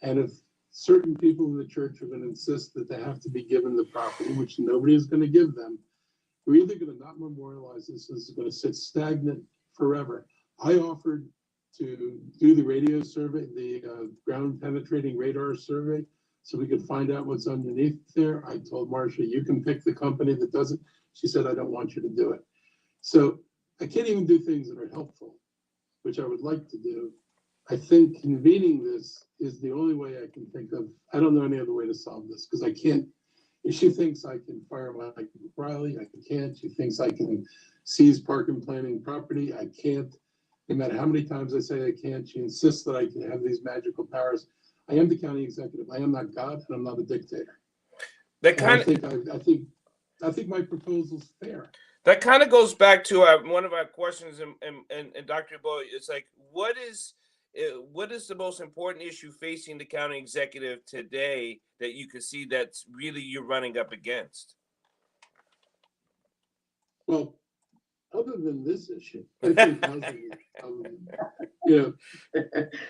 and if certain people in the church are going to insist that they have to be given the property, which nobody is going to give them, we're either going to not memorialize this, this is going to sit stagnant forever. I offered to do the radio survey, the ground penetrating radar survey, so we could find out what's underneath there. I told Marcia, you can pick the company that does it. She said, I don't want you to do it. So I can't even do things that are helpful, which I would like to do. I think convening this is the only way I can think of. I don't know any other way to solve this, because I can't. If she thinks I can fire Mike Riley, I can't. She thinks I can seize Park and Planning property, I can't. No matter how many times I say I can't, she insists that I can have these magical powers. I am the county executive. I am not God, and I'm not a dictator. That kind I think my proposal's fair. That kind of goes back to one of our questions, and Dr. Yeboah. It's like, what is the most important issue facing the county executive today that you can see that's really you're running up against? Well, other than this issue, I think housing, you know.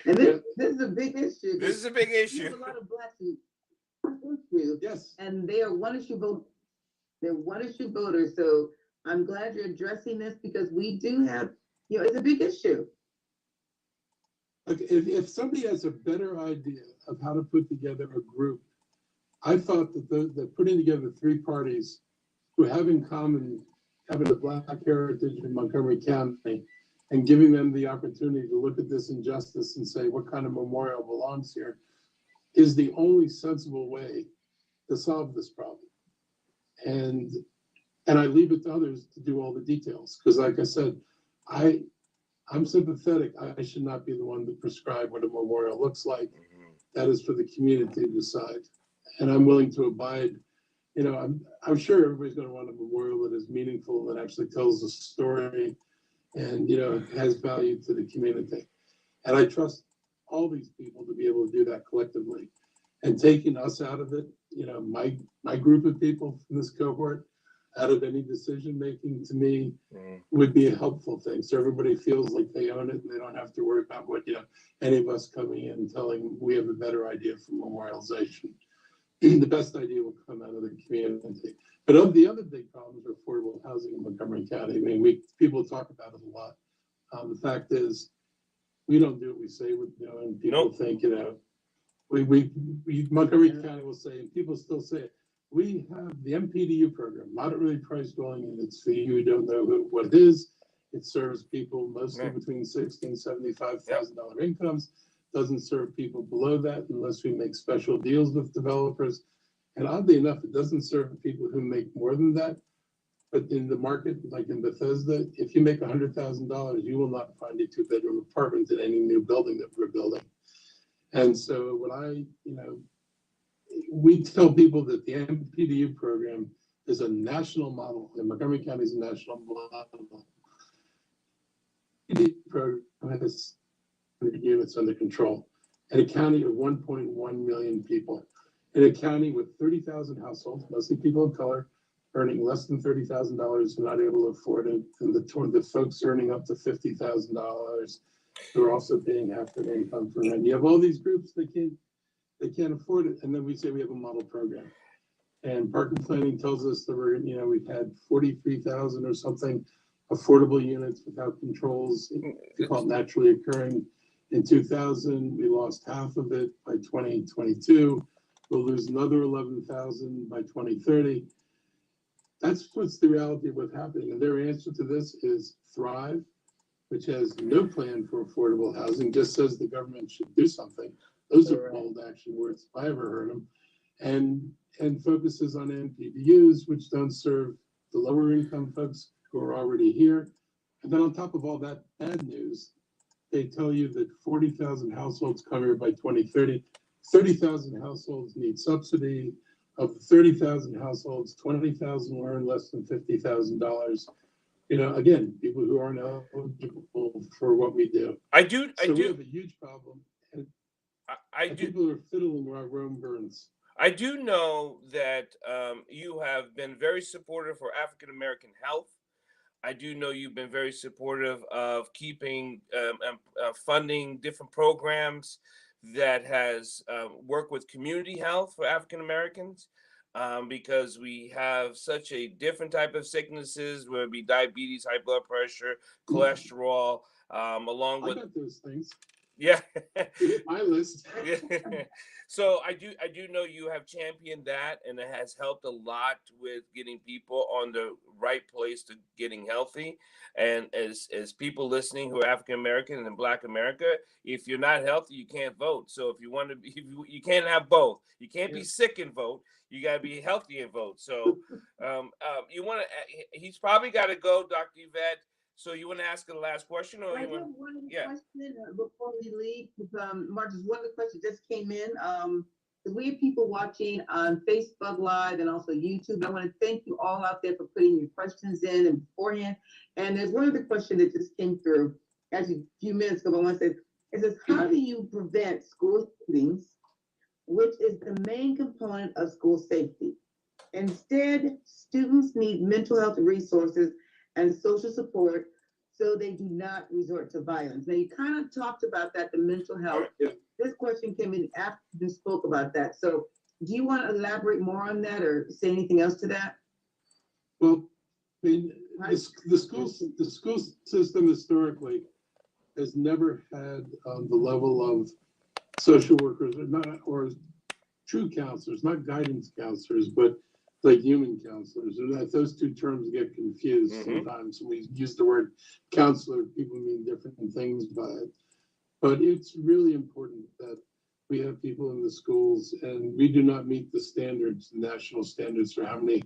And this is a big issue. This is a big issue. There's a lot of Blacks issue. Yes. And they are one issue vote. They're one issue voters. So I'm glad you're addressing this, because we do have, it's a big issue. Okay, if somebody has a better idea of how to put together a group, I thought that putting together 3 parties who have in common having a Black heritage in Montgomery County and giving them the opportunity to look at this injustice and say what kind of memorial belongs here is the only sensible way to solve this problem. And I leave it to others to do all the details, because like I said, I'm sympathetic. I should not be the one to prescribe what a memorial looks like. That is for the community to decide. And I'm willing to abide. I'm sure everybody's going to want a memorial that is meaningful, that actually tells a story and, has value to the community. And I trust all these people to be able to do that collectively. And taking us out of it, my group of people from this cohort, out of any decision making, to me would be a helpful thing. So everybody feels like they own it and they don't have to worry about what, any of us coming in and telling we have a better idea for memorialization. The best idea will come out of the community. But the other big problems are affordable housing in Montgomery County. I mean, people talk about it a lot. The fact is, we don't do what we say, and people think, Montgomery County will say, and people still say it, we have the MPDU program, moderately priced dwelling units. For you who don't know what it is, it serves people mostly between $60,000 and $75,000 incomes. Doesn't serve people below that unless we make special deals with developers. And oddly enough, it doesn't serve people who make more than that. But in the market, like in Bethesda, if you make $100,000, you will not find a 2-bedroom apartment in any new building that we're building. And so we tell people that the MPDU program is a national model, and Montgomery County is a national model. The program has units under control in a county of 1.1 million people, in a county with 30,000 households, mostly people of color, earning less than $30,000 who are not able to afford it, and the folks earning up to $50,000 who are also paying half their income for rent. You have all these groups that can't afford it, and then we say we have a model program. And parking planning tells us that we've had 43,000 or something affordable units without controls. We call it naturally occurring. In 2000, we lost half of it. By 2022, we'll lose another 11,000 by 2030. That's what's the reality of what's happening. And their answer to this is Thrive, which has no plan for affordable housing, just says the government should do something. Those are bold action words, if I ever heard them. And focuses on MPDUs, which don't serve the lower income folks who are already here. And then on top of all that bad news, they tell you that 40,000 households come here by 2030. 30,000 households need subsidy. Of the 30,000 households, 20,000 will earn less than $50,000. Again, people who aren't eligible for what we do. I do. We have a huge problem. And people are fiddling while Rome burns. I do know that you have been very supportive for African American health. I do know you've been very supportive of keeping funding different programs that has worked with community health for African Americans, because we have such a different type of sicknesses, whether it be diabetes, high blood pressure, cholesterol, along with those things. Yeah. My list. So I do know you have championed that, and it has helped a lot with getting people on the right place to getting healthy. And as people listening who are African American and Black America, if you're not healthy, you can't vote. So if you want to be, you can't have both. You can't be sick and vote. You got to be healthy and vote. So you want to. He's probably got to go, Dr. Yvette. So you want to ask the last question, or I you want? have one question before we leave. Marcus, one of the questions just came in. We have people watching on Facebook Live and also YouTube. I want to thank you all out there for putting your questions in and beforehand. And there's one other question that just came through actually a few minutes ago. I want to say, it says, how do you prevent school shootings, which is the main component of school safety? Instead, students need mental health resources and social support so they do not resort to violence. Now, you kind of talked about that, the mental health. This question came in after you spoke about that. So do you want to elaborate more on that or say anything else to that? Well, I mean, the school system historically has never had the level of social workers or true counselors, not guidance counselors, but like human counselors. And that those two terms get confused sometimes. When we use the word counselor, people mean different things by it. But it's really important that we have people in the schools, and we do not meet the standards, the national standards for how many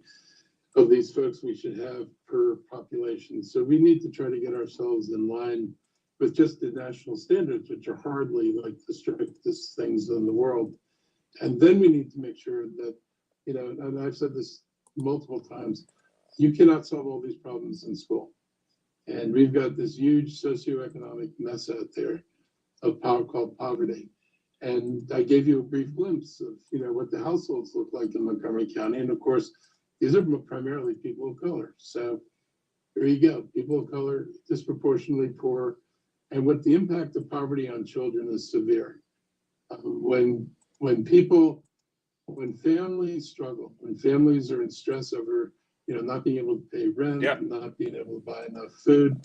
of these folks we should have per population. So we need to try to get ourselves in line with just the national standards, which are hardly like the strictest things in the world. And then we need to make sure that, and I've said this multiple times, you cannot solve all these problems in school. And we've got this huge socioeconomic mess out there of power called poverty. And I gave you a brief glimpse of, what the households look like in Montgomery County. And of course, these are primarily people of color. So there you go, people of color, disproportionately poor. And what the impact of poverty on children is severe. When families struggle, when families are in stress over, not being able to pay rent, not being able to buy enough food,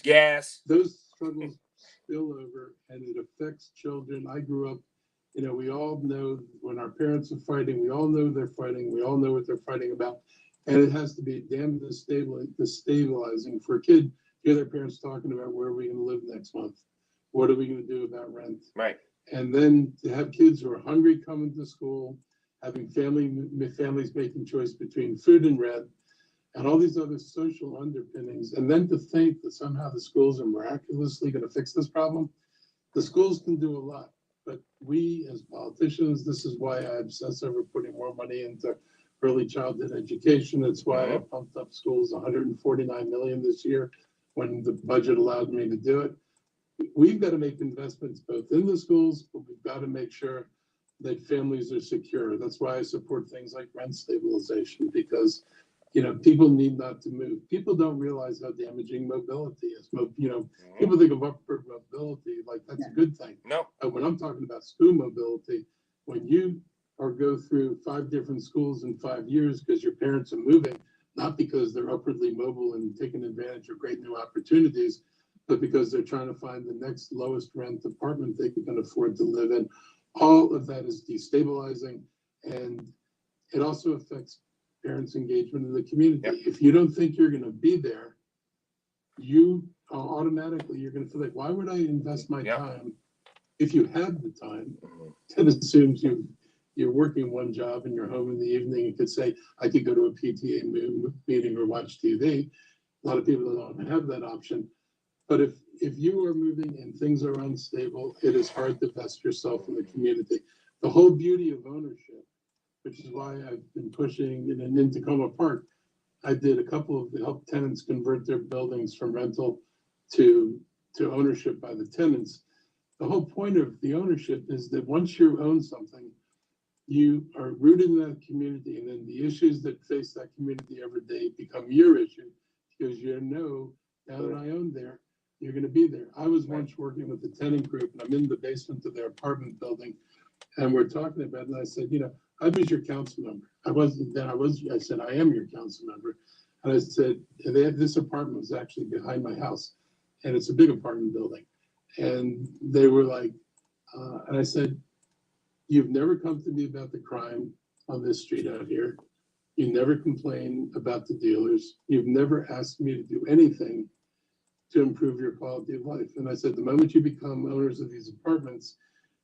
those struggles spill over and it affects children. I grew up, we all know when our parents are fighting, we all know they're fighting, we all know what they're fighting about. And it has to be damn destabilizing for a kid to hear their parents talking about where are we going to live next month? What are we going to do about rent? Right. And then to have kids who are hungry coming to school, having families making choice between food and rent, and all these other social underpinnings, and then to think that somehow the schools are miraculously going to fix this problem. The schools can do a lot, but we as politicians, this is why I obsess over putting more money into early childhood education. That's why I pumped up schools 149 million this year when the budget allowed me to do it. We've got to make investments both in the schools, but we've got to make sure that families are secure. That's why I support things like rent stabilization, because people need not to move. People don't realize how damaging mobility is. People think of upward mobility like that's a good thing. No. But when I'm talking about school mobility, when you go through 5 different schools in 5 years because your parents are moving, not because they're upwardly mobile and taking advantage of great new opportunities, but because they're trying to find the next lowest rent apartment they can afford to live in, all of that is destabilizing, and it also affects parents' engagement in the community. Yep. If you don't think you're going to be there, you automatically you're going to feel like, why would I invest my time if you have the time? That assumes you're working one job and you're home in the evening. You could say, I could go to a PTA meeting or watch TV. A lot of people don't have that option. But if you are moving and things are unstable, it is hard to vest yourself in the community. The whole beauty of ownership, which is why I've been pushing in Tacoma Park. I did a couple of help tenants convert their buildings from rental to ownership by the tenants. The whole point of the ownership is that once you own something, you are rooted in that community, and then the issues that face that community every day become your issue because now that I own there, you're going to be there. I was once working with the tenant group, and I'm in the basement of their apartment building, and we're talking about it, and I said, I was your council member. I said, I am your council member. And I said, this apartment was actually behind my house, and it's a big apartment building. And they were like, and I said, you've never come to me about the crime on this street out here. You never complain about the dealers. You've never asked me to do anything to improve your quality of life. And I said, the moment you become owners of these apartments,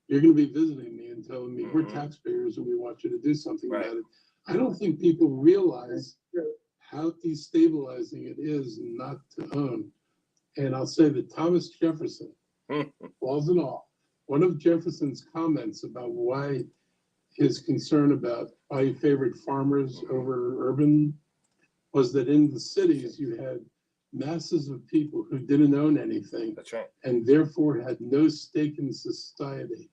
you're going to be visiting me and telling me we're taxpayers and we want you to do something about it. I don't think people realize how destabilizing it is not to own. And I'll say that Thomas Jefferson, flaws and all, one of Jefferson's comments about why his concern about why he favored farmers over urban was that in the cities you had masses of people who didn't own anything. That's right. And therefore had no stake in society.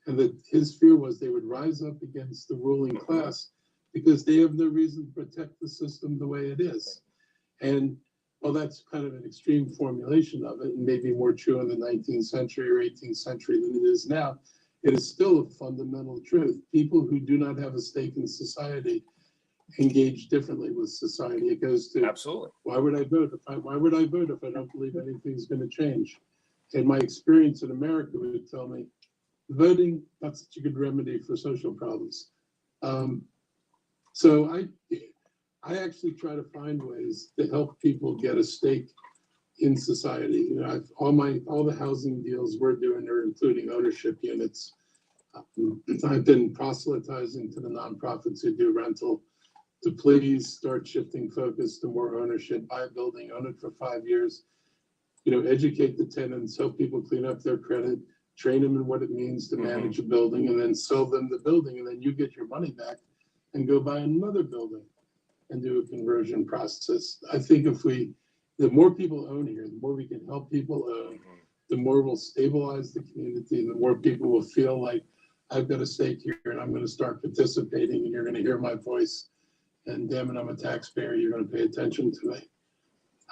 And that his fear was they would rise up against the ruling class because they have no reason to protect the system the way it is. And well, that's kind of an extreme formulation of it, and maybe more true in the 19th century or 18th century than it is now. It is still a fundamental truth. People who do not have a stake in society engage differently with society. It goes to Absolutely. Why would I vote if I don't believe anything's going to change? And my experience in America would tell me voting, not such a good remedy for social problems. So I actually try to find ways to help people get a stake in society. All the housing deals we're doing are including ownership units. I've been proselytizing to the nonprofits who do rental to please start shifting focus to more ownership. Buy a building, own it for 5 years. Educate the tenants, help people clean up their credit, train them in what it means to manage a building, and then sell them the building, and then you get your money back and go buy another building and do a conversion process. I think the more people own here, the more we can help people own, the more we'll stabilize the community, and the more people will feel like I've got a stake here and I'm going to start participating and you're going to hear my voice. And damn it, I'm a taxpayer. You're going to pay attention to me.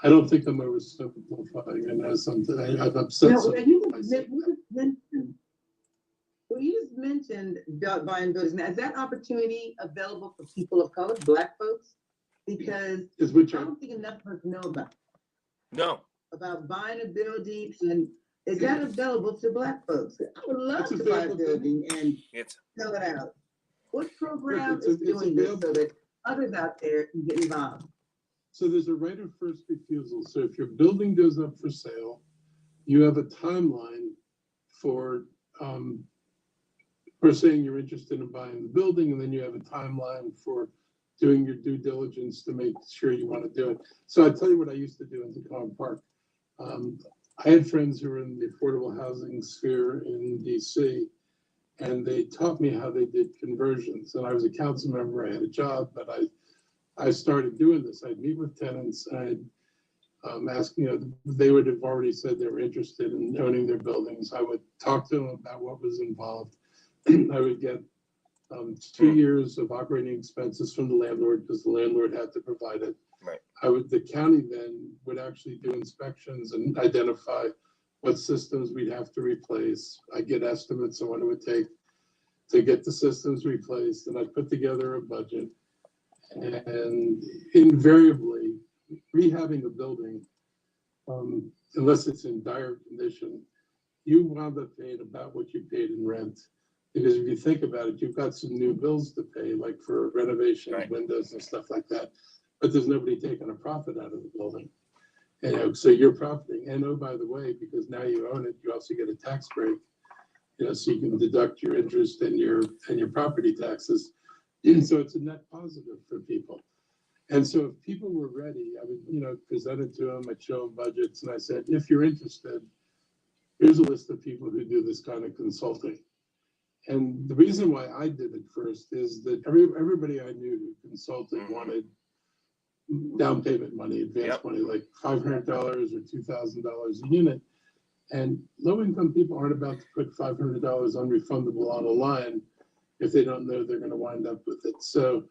I don't think I'm oversimplifying. I know something. I've upset myself. Well, you just mentioned buying buildings. Now, is that opportunity available for people of color, Black folks? Because I don't think enough of us know about buying a building, and is that available to Black folks? I would love to buy a building and sell it out. What program is doing this so that others out there can get involved? So there's a right of first refusal. So if your building goes up for sale, you have a timeline for saying you're interested in buying the building, and then you have a timeline for doing your due diligence to make sure you want to do it. So I tell you what I used to do in Tacoma Park. I had friends who were in the affordable housing sphere in DC, and they taught me how they did conversions. And I was a council member, I had a job, but I started doing this. I'd meet with tenants, I'd ask, they would have already said they were interested in owning their buildings. I would talk to them about what was involved. I would get 2 years of operating expenses from the landlord because the landlord had to provide it. Right. The county then would actually do inspections and identify what systems we'd have to replace. I get estimates on what it would take to get the systems replaced, and I put together a budget. And invariably, rehabbing a building, unless it's in dire condition, you wound up paying about what you paid in rent. Because if you think about it, you've got some new bills to pay, like for renovation, right, windows and stuff like that. But there's nobody taking a profit out of the building. So you're profiting. And oh, by the way, because now you own it, you also get a tax break. So you can deduct your interest and your property taxes. And so it's a net positive for people. And so if people were ready, I would, present it to them, I'd show them budgets, and I said, if you're interested, here's a list of people who do this kind of consulting. And the reason why I did it first is that everybody I knew who consulted wanted down payment money, advance money, like $500 or $2,000 a unit. And low-income people aren't about to put $500 unrefundable on a line if they don't know they're going to wind up with it. So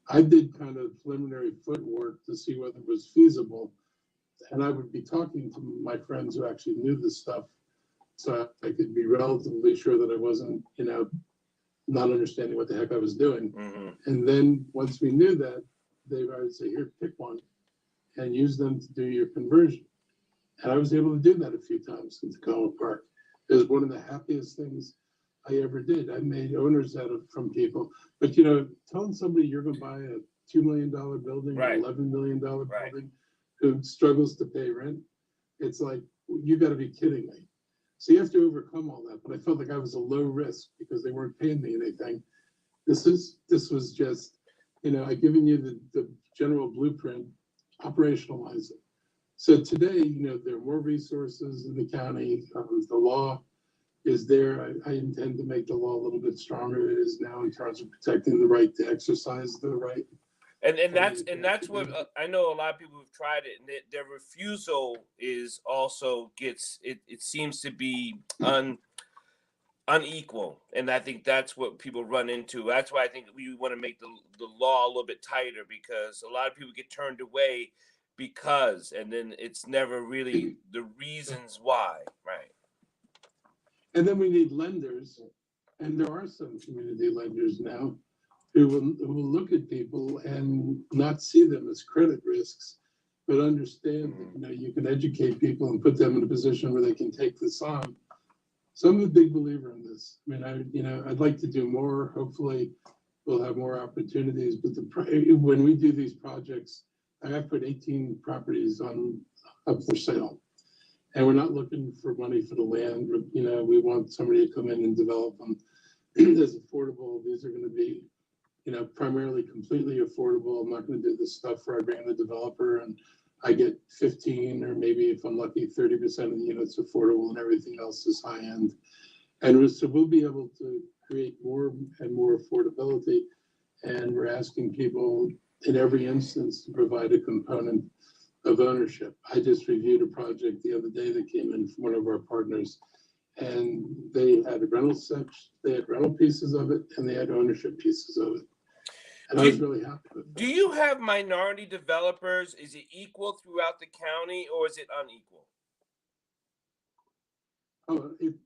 I did kind of preliminary footwork to see whether it was feasible. And I would be talking to my friends who actually knew this stuff, so I could be relatively sure that I wasn't, not understanding what the heck I was doing. And then once we knew that, I would say, here, pick one and use them to do your conversion. And I was able to do that a few times in Tacoma Park. It was one of the happiest things I ever did. I made owners from people. But, telling somebody you're going to buy a $2 million building, right, or $11 million building, who struggles to pay rent, it's like, you got to be kidding me. So you have to overcome all that. But I felt like I was a low risk because they weren't paying me anything. This was just, I've given you the general blueprint, operationalize it. So today, there are more resources in the county. The law is there. I intend to make the law a little bit stronger than it is now in terms of protecting the right to exercise the right. And that's what I know. A lot of people have tried it, and their refusal is also it seems to be unequal, and I think that's what people run into. That's why I think we want to make the law a little bit tighter, because a lot of people get turned away and then it's never really the reasons why, right? And then we need lenders, and there are some community lenders now who will look at people and not see them as credit risks, but understand that you can educate people and put them in a position where they can take this on. So I'm a big believer in this. I'd like to do more. Hopefully, we'll have more opportunities. But when we do these projects, I have put 18 properties up for sale, and we're not looking for money for the land. We want somebody to come in and develop them as affordable. These are going to be, primarily completely affordable. I'm not going to do this stuff where I bring in the developer and I get 15, or maybe if I'm lucky, 30% of the units affordable and everything else is high end. And so we'll be able to create more and more affordability. And we're asking people in every instance to provide a component of ownership. I just reviewed a project the other day that came in from one of our partners, and they had rental pieces of it, and they had ownership pieces of it. And I was really happy with that. Do you have minority developers? Is it equal throughout the county, or is it unequal?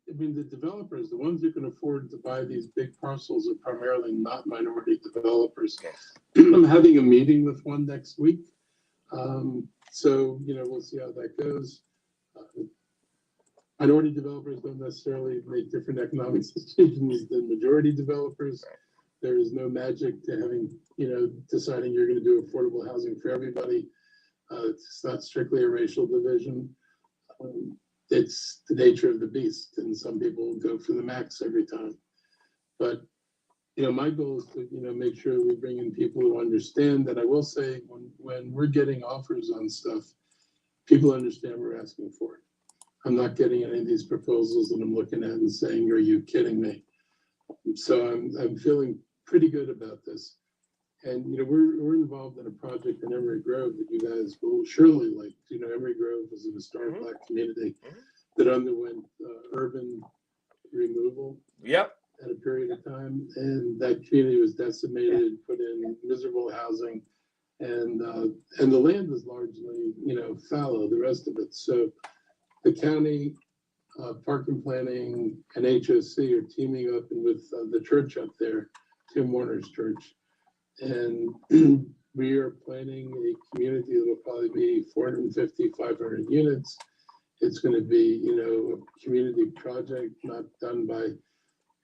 The developers, the ones who can afford to buy these big parcels, are primarily not minority developers. I'm having a meeting with one next week. So, we'll see how that goes. Minority developers don't necessarily make different economic decisions than majority developers. There is no magic to having, deciding you're going to do affordable housing for everybody. It's not strictly a racial division. It's the nature of the beast, and some people go for the max every time. But my goal is to, make sure we bring in people who understand that. I will say when we're getting offers on stuff, people understand we're asking for it. I'm not getting any of these proposals that I'm looking at and saying, "Are you kidding me?" So I'm feeling pretty good about this. And we're involved in a project in Emery Grove that you guys will surely like. Emery Grove is an historic Black community that underwent urban removal. Yep. At a period of time, and that community was decimated, put in miserable housing, and the land is largely, fallow, the rest of it. So the county, park and planning, and HOC are teaming up with the church up there, Tim Warner's church, and we are planning a community that will probably be 450, 500 units. It's going to be, a community project, not done by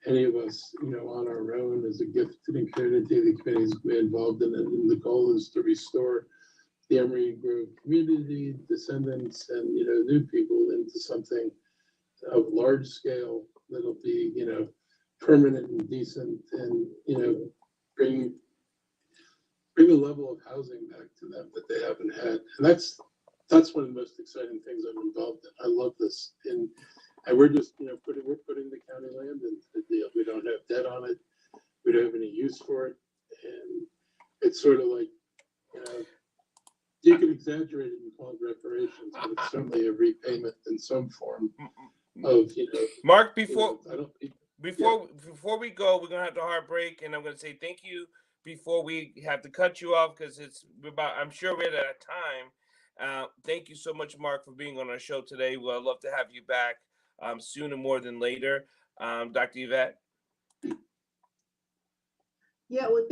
any of us, on our own as a gift to the community. The community is going to be involved in it, and the goal is to restore the Emery Grove community, descendants, and new people into something of large scale that'll be, permanent and decent, and bring a level of housing back to them that they haven't had. And that's one of the most exciting things I'm involved in. I love this, and we're just, we're putting the county land into the deal. We don't have debt on it. We don't have any use for it. And it's sort of like, you can exaggerate it and call it reparations, but it's certainly a repayment in some form of, Mark, before we go, we're gonna have to hard break, and I'm gonna say thank you before we have to cut you off because I'm sure we're at time. Thank you so much, Mark, for being on our show today. Well, I'd love to have you back sooner more than later. Dr. Yvette? Yeah, well,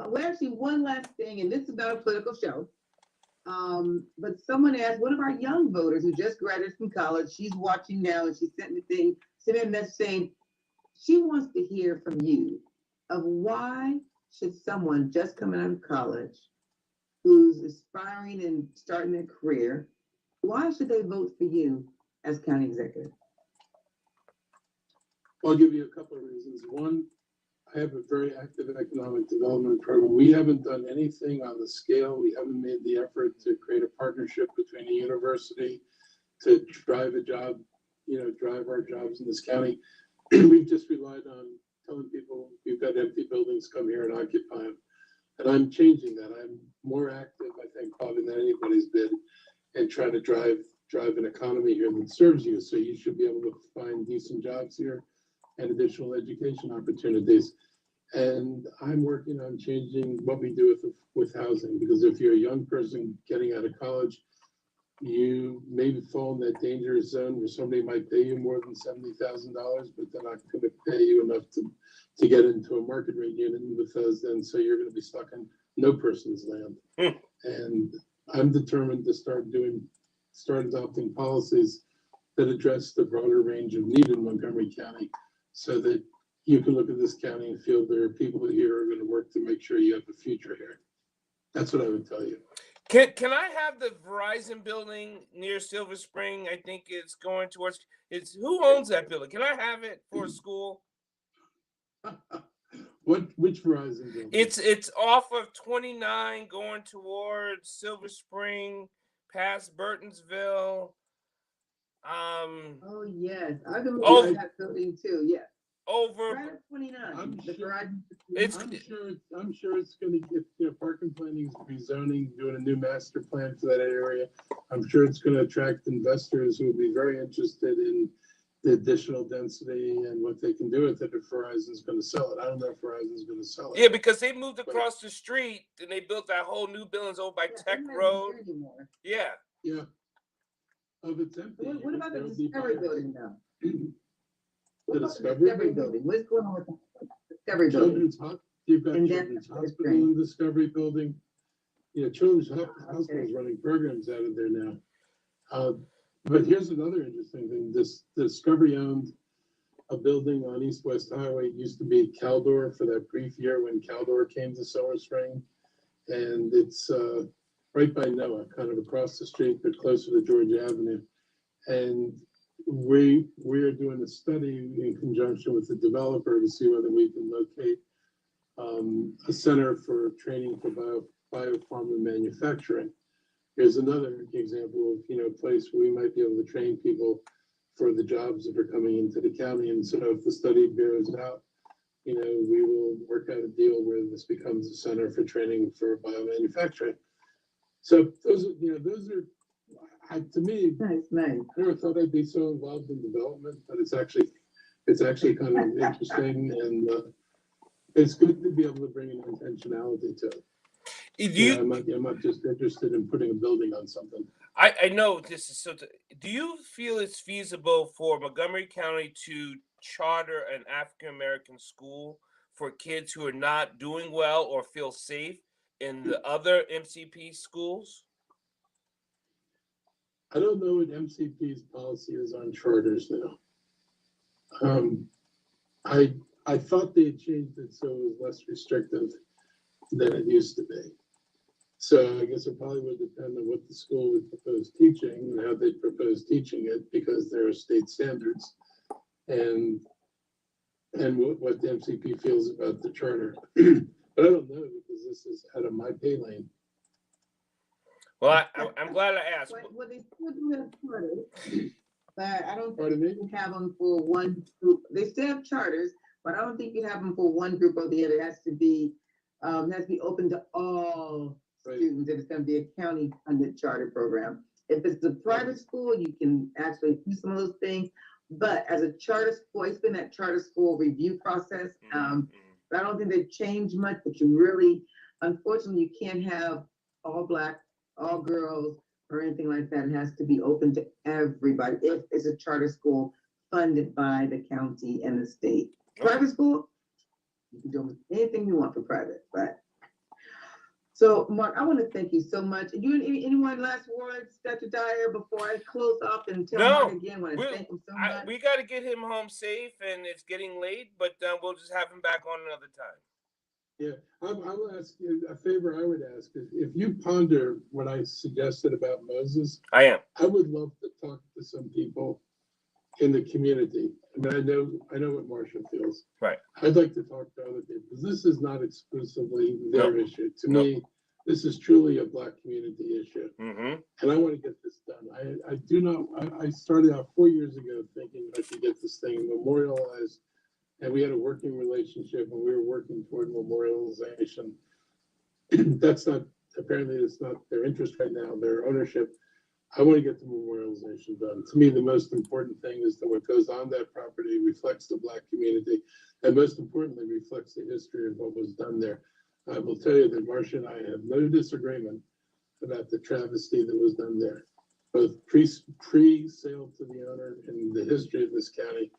well, actually, one last thing, and this is not a political show, but someone asked, one of our young voters who just graduated from college, she's watching now, and she sent me a message saying she wants to hear from you of why should someone just coming out of college who's aspiring and starting their career, why should they vote for you as county executive? I'll give you a couple of reasons. One, I have a very active economic development program. We haven't done anything on the scale. We haven't made the effort to create a partnership between a university to drive a job, drive our jobs in this county. We've just relied on telling people we've got empty buildings, come here and occupy them. And I'm changing that. I'm more active, I think, probably than anybody's been, and trying to drive an economy here that serves you. So you should be able to find decent jobs here and additional education opportunities. And I'm working on changing what we do with housing, because if you're a young person getting out of college, you maybe fall in that dangerous zone where somebody might pay you more than $70,000, but they're not going to pay you enough to get into a market rate unit with those. Then so you're going to be stuck in no person's land. And I'm determined to start adopting policies that address the broader range of need in Montgomery County, so that you can look at this county and feel there are people here who are going to work to make sure you have a future here. That's what I would tell you. Can I have the Verizon building near Silver Spring? I think it's going towards. Who owns that building? Can I have it for a school? Which Verizon building? It's off of 29 going towards Silver Spring, past Burtonsville. Oh yes, I've been looking at that building too. Yes. Over right at 29. I'm sure it's going to get, park and planning, rezoning, doing a new master plan for that area. I'm sure it's going to attract investors who will be very interested in the additional density and what they can do with it if Verizon's going to sell it. I don't know if Verizon's going to sell it. Yeah, because they moved across the street and they built that whole new buildings over by Tech Road. Yeah. Yeah. Oh, it's empty. What about the Discovery building now? The Discovery building? What's going on with the Discovery building? You've got Children's Hospital in the Discovery building. Children's Hospital is running programs out of there now. But here's another interesting thing. Discovery owned a building on East-West Highway. It used to be Caldor for that brief year when Caldor came to Silver Spring. And it's right by Noah, kind of across the street, but closer to Georgia Avenue. And we are doing a study in conjunction with the developer to see whether we can locate a center for training for biopharma manufacturing. Here's another example of, a place where we might be able to train people for the jobs that are coming into the county. And so if the study bears out, we will work out a deal where this becomes a center for training for biomanufacturing. So those are, to me, Nice, nice. I never thought I'd be so involved in development, but it's actually kind of interesting, and it's good to be able to bring an intentionality to it. I'm not just interested in putting a building on something. I know this is do you feel it's feasible for Montgomery County to charter an African American school for kids who are not doing well or feel safe in the other MCP schools? I don't know what MCP's policy is on charters now. I thought they had changed it so it was less restrictive than it used to be. So I guess it probably would depend on what the school would propose teaching and how they propose teaching it, because there are state standards, and what the MCP feels about the charter. But I don't know, because this is out of my pay lane. Well, I'm glad I asked. Well, they still do have charters, but I don't Pardon think me? you can have them for one group. They still have charters, but I don't think you have them for one group or the other. It has to be open to all students. If it's going to be a county-funded charter program. If it's a private school, you can actually do some of those things. But as a charter school, it's been that charter school review process. I don't think they've changed much, but you really, unfortunately, you can't have all Black, all girls, or anything like that. It has to be open to everybody if it's a charter school funded by the county and the state. Private school, you can do anything you want for private, but. So, Mark, I want to thank you so much. Anyone last words, Dr. Dyer, before I close up and tell Mark again? I want to thank him so much. We got to get him home safe, and it's getting late, but we'll just have him back on another time. Yeah, I will ask you a favor. I would ask if you ponder what I suggested about Moses. I would love to talk to some people in the community. I mean, I know what Marcia feels. Right. I'd like to talk to other people, because this is not exclusively their issue. To me, this is truly a Black community issue. And I want to get this done. I started out 4 years ago thinking I could get this thing memorialized, and we had a working relationship, and we were working toward memorialization. Apparently it's not their interest right now, their ownership. I want to get the memorialization done. To me, the most important thing is that what goes on that property reflects the Black community, and most importantly, reflects the history of what was done there. I will tell you that Marcia and I have no disagreement about the travesty that was done there, both pre-sale to the owner and the history of this county,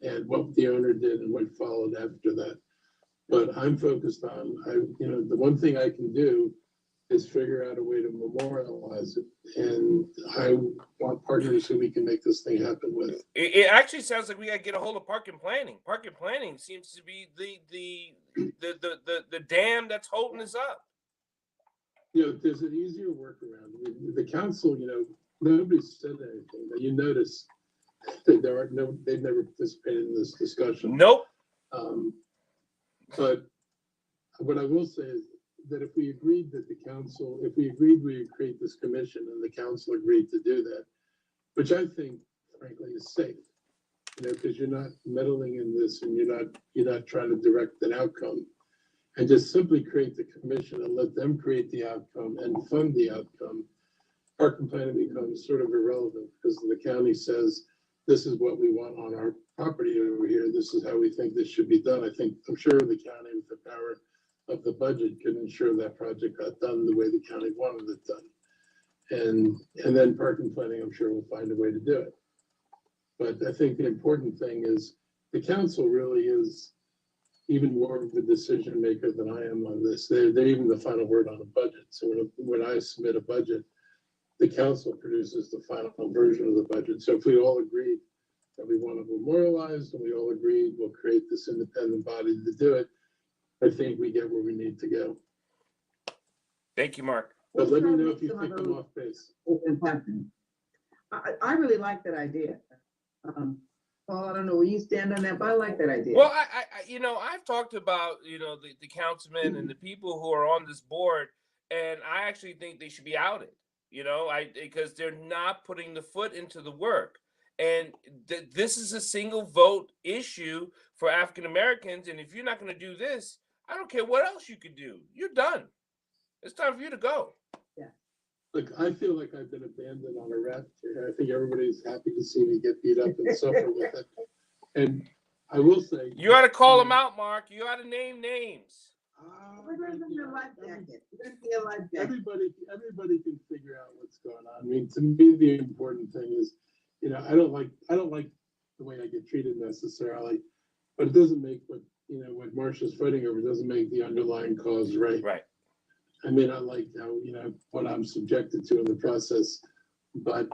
and what the owner did and what followed after that. But I'm focused on, the one thing I can do is figure out a way to memorialize it. And I want partners who we can make this thing happen with. It actually sounds like we got to get a hold of Park and Planning. Park and Planning seems to be the dam that's holding us up. There's an easier workaround. I mean, the council, nobody said anything. You notice that they've never participated in this discussion. Nope. But what I will say is that if we agreed we would create this commission, and the council agreed to do that, which I think, frankly, is safe, because you're not meddling in this, and you're not trying to direct an outcome, and just simply create the commission and let them create the outcome and fund the outcome. Park and Planning becomes sort of irrelevant, because the county says, this is what we want on our property over here. This is how we think this should be done. I'm sure the county, with the power of the budget, could ensure that project got done the way the county wanted it done. And then Park and Planning, I'm sure, will find a way to do it. But I think the important thing is the council really is even more of the decision maker than I am on this. They're even the final word on a budget. So when I submit a budget, the council produces the final version of the budget. So if we all agreed that we want to memorialize, and we all agreed we'll create this independent body to do it, I think we get where we need to go. Thank you, Mark. But let me know if you think I'm off base. I really like that idea. Paul, I don't know where you stand on that, but I like that idea. Well, I've talked about, the councilmen and the people who are on this board, and I actually think they should be outed, because they're not putting the foot into the work. And this is a single vote issue for African Americans. And if you're not going to do this, I don't care what else you could do. You're done. It's time for you to go. Look, I feel like I've been abandoned on a rat. I think everybody's happy to see me get beat up and suffer with it. And I will say, you ought to call them out, Mark. You ought to name names. Everybody can figure out what's going on. I mean, to me, the important thing is, I don't like the way I get treated necessarily, but it doesn't make what Marcia's fighting over doesn't make the underlying cause right. Right. I may not like how, what I'm subjected to in the process, but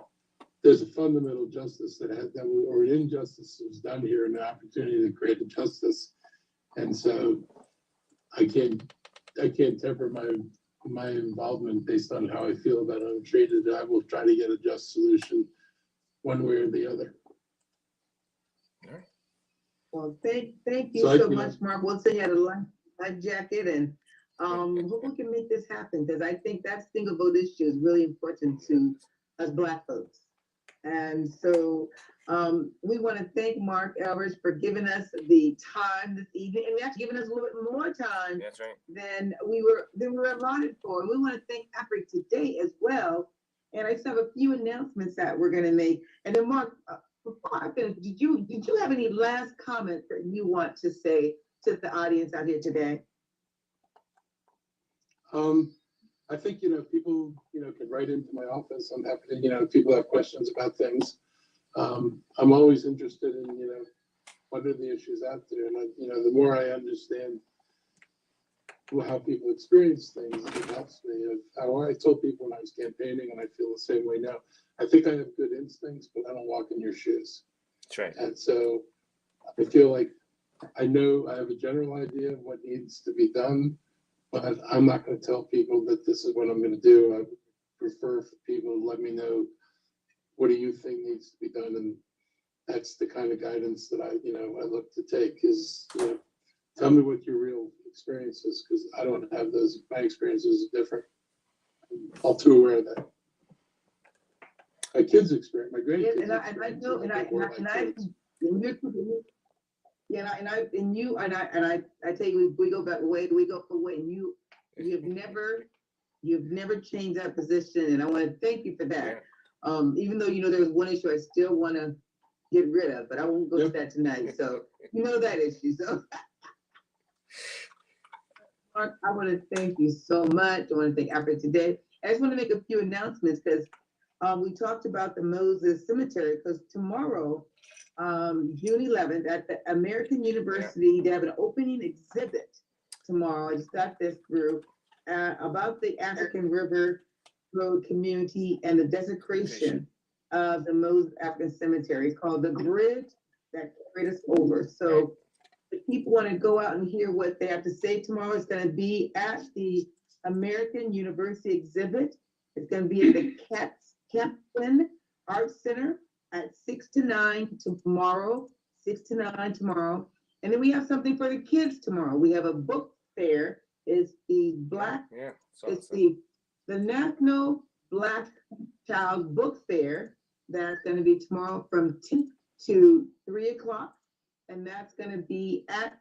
there's a fundamental justice or an injustice that was done here, and the opportunity to create a justice. And so I can't temper my involvement based on how I feel about how I'm treated. I will try to get a just solution one way or the other. Well, thank you so much, Mark. We'll say you had a life jacket, and hope we can make this happen, because I think that single vote issue is really important to us Black folks. And so we want to thank Mark Elrich for giving us the time this evening, and actually giving us a little bit more time than we were allotted for. And we want to thank Afric today as well. And I just have a few announcements that we're going to make. And then Mark, before I finish, did you have any last comments that you want to say to the audience out here today? I think, people, can write into my office. I'm happy to, if people have questions about things. I'm always interested in, what are the issues out there. And, the more I understand how people experience things, it helps me. I told people when I was campaigning, and I feel the same way now, I think I have good instincts, but I don't walk in your shoes. That's right. And so I feel like I know I have a general idea of what needs to be done, but I'm not going to tell people that this is what I'm going to do. I prefer for people to let me know, what do you think needs to be done? And that's the kind of guidance that I look to take is, tell me what your real experience is, because I don't have those. My experiences are different. I'm all too aware of that. My kids' experience, my grandkids' I tell you, we go back way, we go for way, and you've never changed that position, and I want to thank you for that. Even though there was one issue I still want to get rid of, but I won't go to that tonight. So that issue. So Mark, I want to thank you so much. I want to thank Afric today. I just want to make a few announcements, because we talked about the Moses Cemetery, because tomorrow, June 11th, at the American University, they have an opening exhibit tomorrow. I just got this through about the African River Road community and the desecration of the Moses African Cemetery. It's called The Bridge That Carried Us Over. So if people want to go out and hear what they have to say tomorrow, it's going to be at the American University exhibit. It's going to be at the Captain Art Center at 6 to 9 tomorrow, 6 to 9 tomorrow. And then we have something for the kids tomorrow. We have a book fair. It's the the National Black Child Book Fair. That's going to be tomorrow from 10 to 3 o'clock. And that's going to be at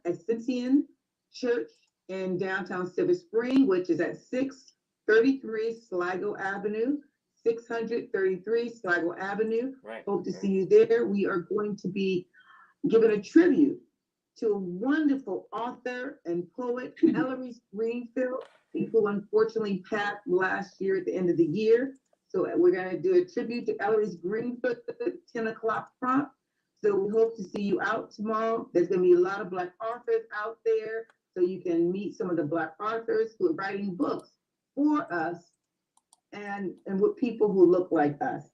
Ascension Church in downtown Silver Spring, which is at 633 Sligo Avenue. 633 Sligo Avenue. Right. Hope to see you there. We are going to be giving a tribute to a wonderful author and poet, Elrich Greenfield, who unfortunately passed last year at the end of the year. So we're going to do a tribute to Elrich Greenfield at 10 o'clock prompt. So we hope to see you out tomorrow. There's going to be a lot of Black authors out there, so you can meet some of the Black authors who are writing books for us and with people who look like us.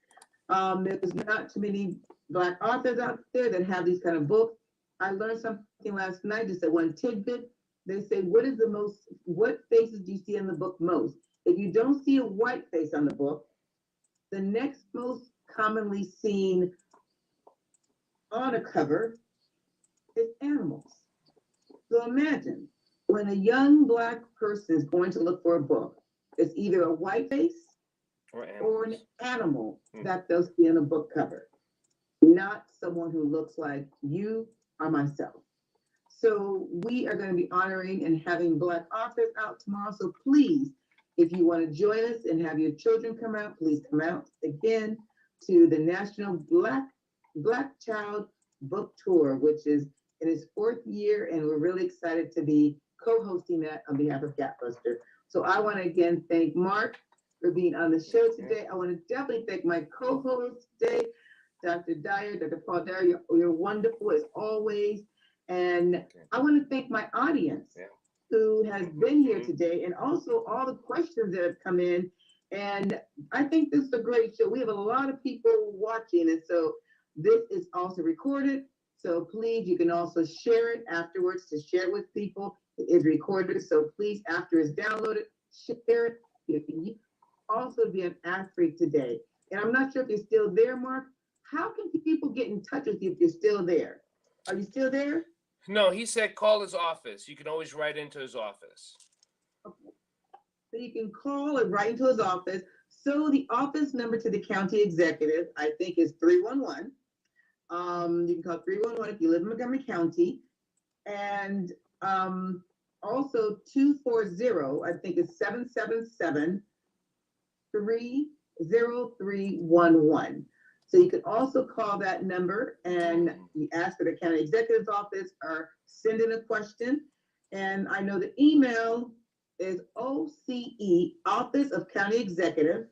There's not too many Black authors out there that have these kind of books. I learned something last night, just one tidbit. They say, what faces do you see in the book most? If you don't see a white face on the book, the next most commonly seen on a cover is animals. So imagine when a young Black person is going to look for a book, it's either a white face or an animal that they'll see on a book cover, not someone who looks like you or myself. So we are going to be honoring and having Black authors out tomorrow. So please, if you want to join us and have your children come out, please come out again to the National Black Child Book Tour, which is in its 4th year, and we're really excited to be co-hosting that on behalf of Gapbuster. So I want to again thank Mark for being on the show today. I want to definitely thank my co-host today, Dr. Dyer, Dr. Paul Dyer. You're wonderful as always. And I want to thank my audience who has been here today, and also all the questions that have come in. And I think this is a great show. We have a lot of people watching, and so this is also recorded. So please, you can also share it afterwards to share it with people. It is recorded, so please, after it's downloaded, share it. You can also be an athlete today. And I'm not sure if you're still there, Mark. How can people get in touch with you if you're still there? Are you still there? No, he said call his office. You can always write into his office. Okay. So you can call or write into his office. So the office number to the county executive, I think, is 311. You can call 311 if you live in Montgomery County. And also 240, I think it's 777-30311. So you can also call that number and you ask for the county executive's office or send in a question. And I know the email is OCE, Office of County Executive,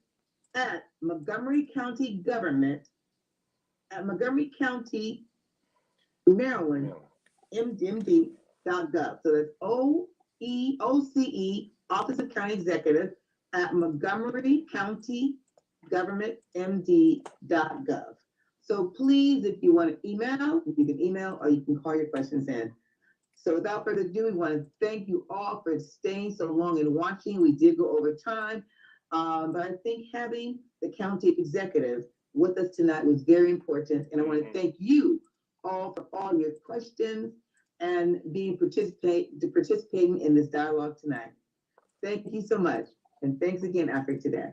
at Montgomery County Government, at Montgomery County, Maryland, MD.gov. So that's OCE, Office of County Executive, at Montgomery County Government, MD.gov. So please, if you want to email, you can email or you can call your questions in. So without further ado, we want to thank you all for staying so long and watching. We did go over time, but I think having the county executive with us tonight was very important. And I want to thank you all for all your questions and participating in this dialogue tonight. Thank you so much. And thanks again, Africa Today.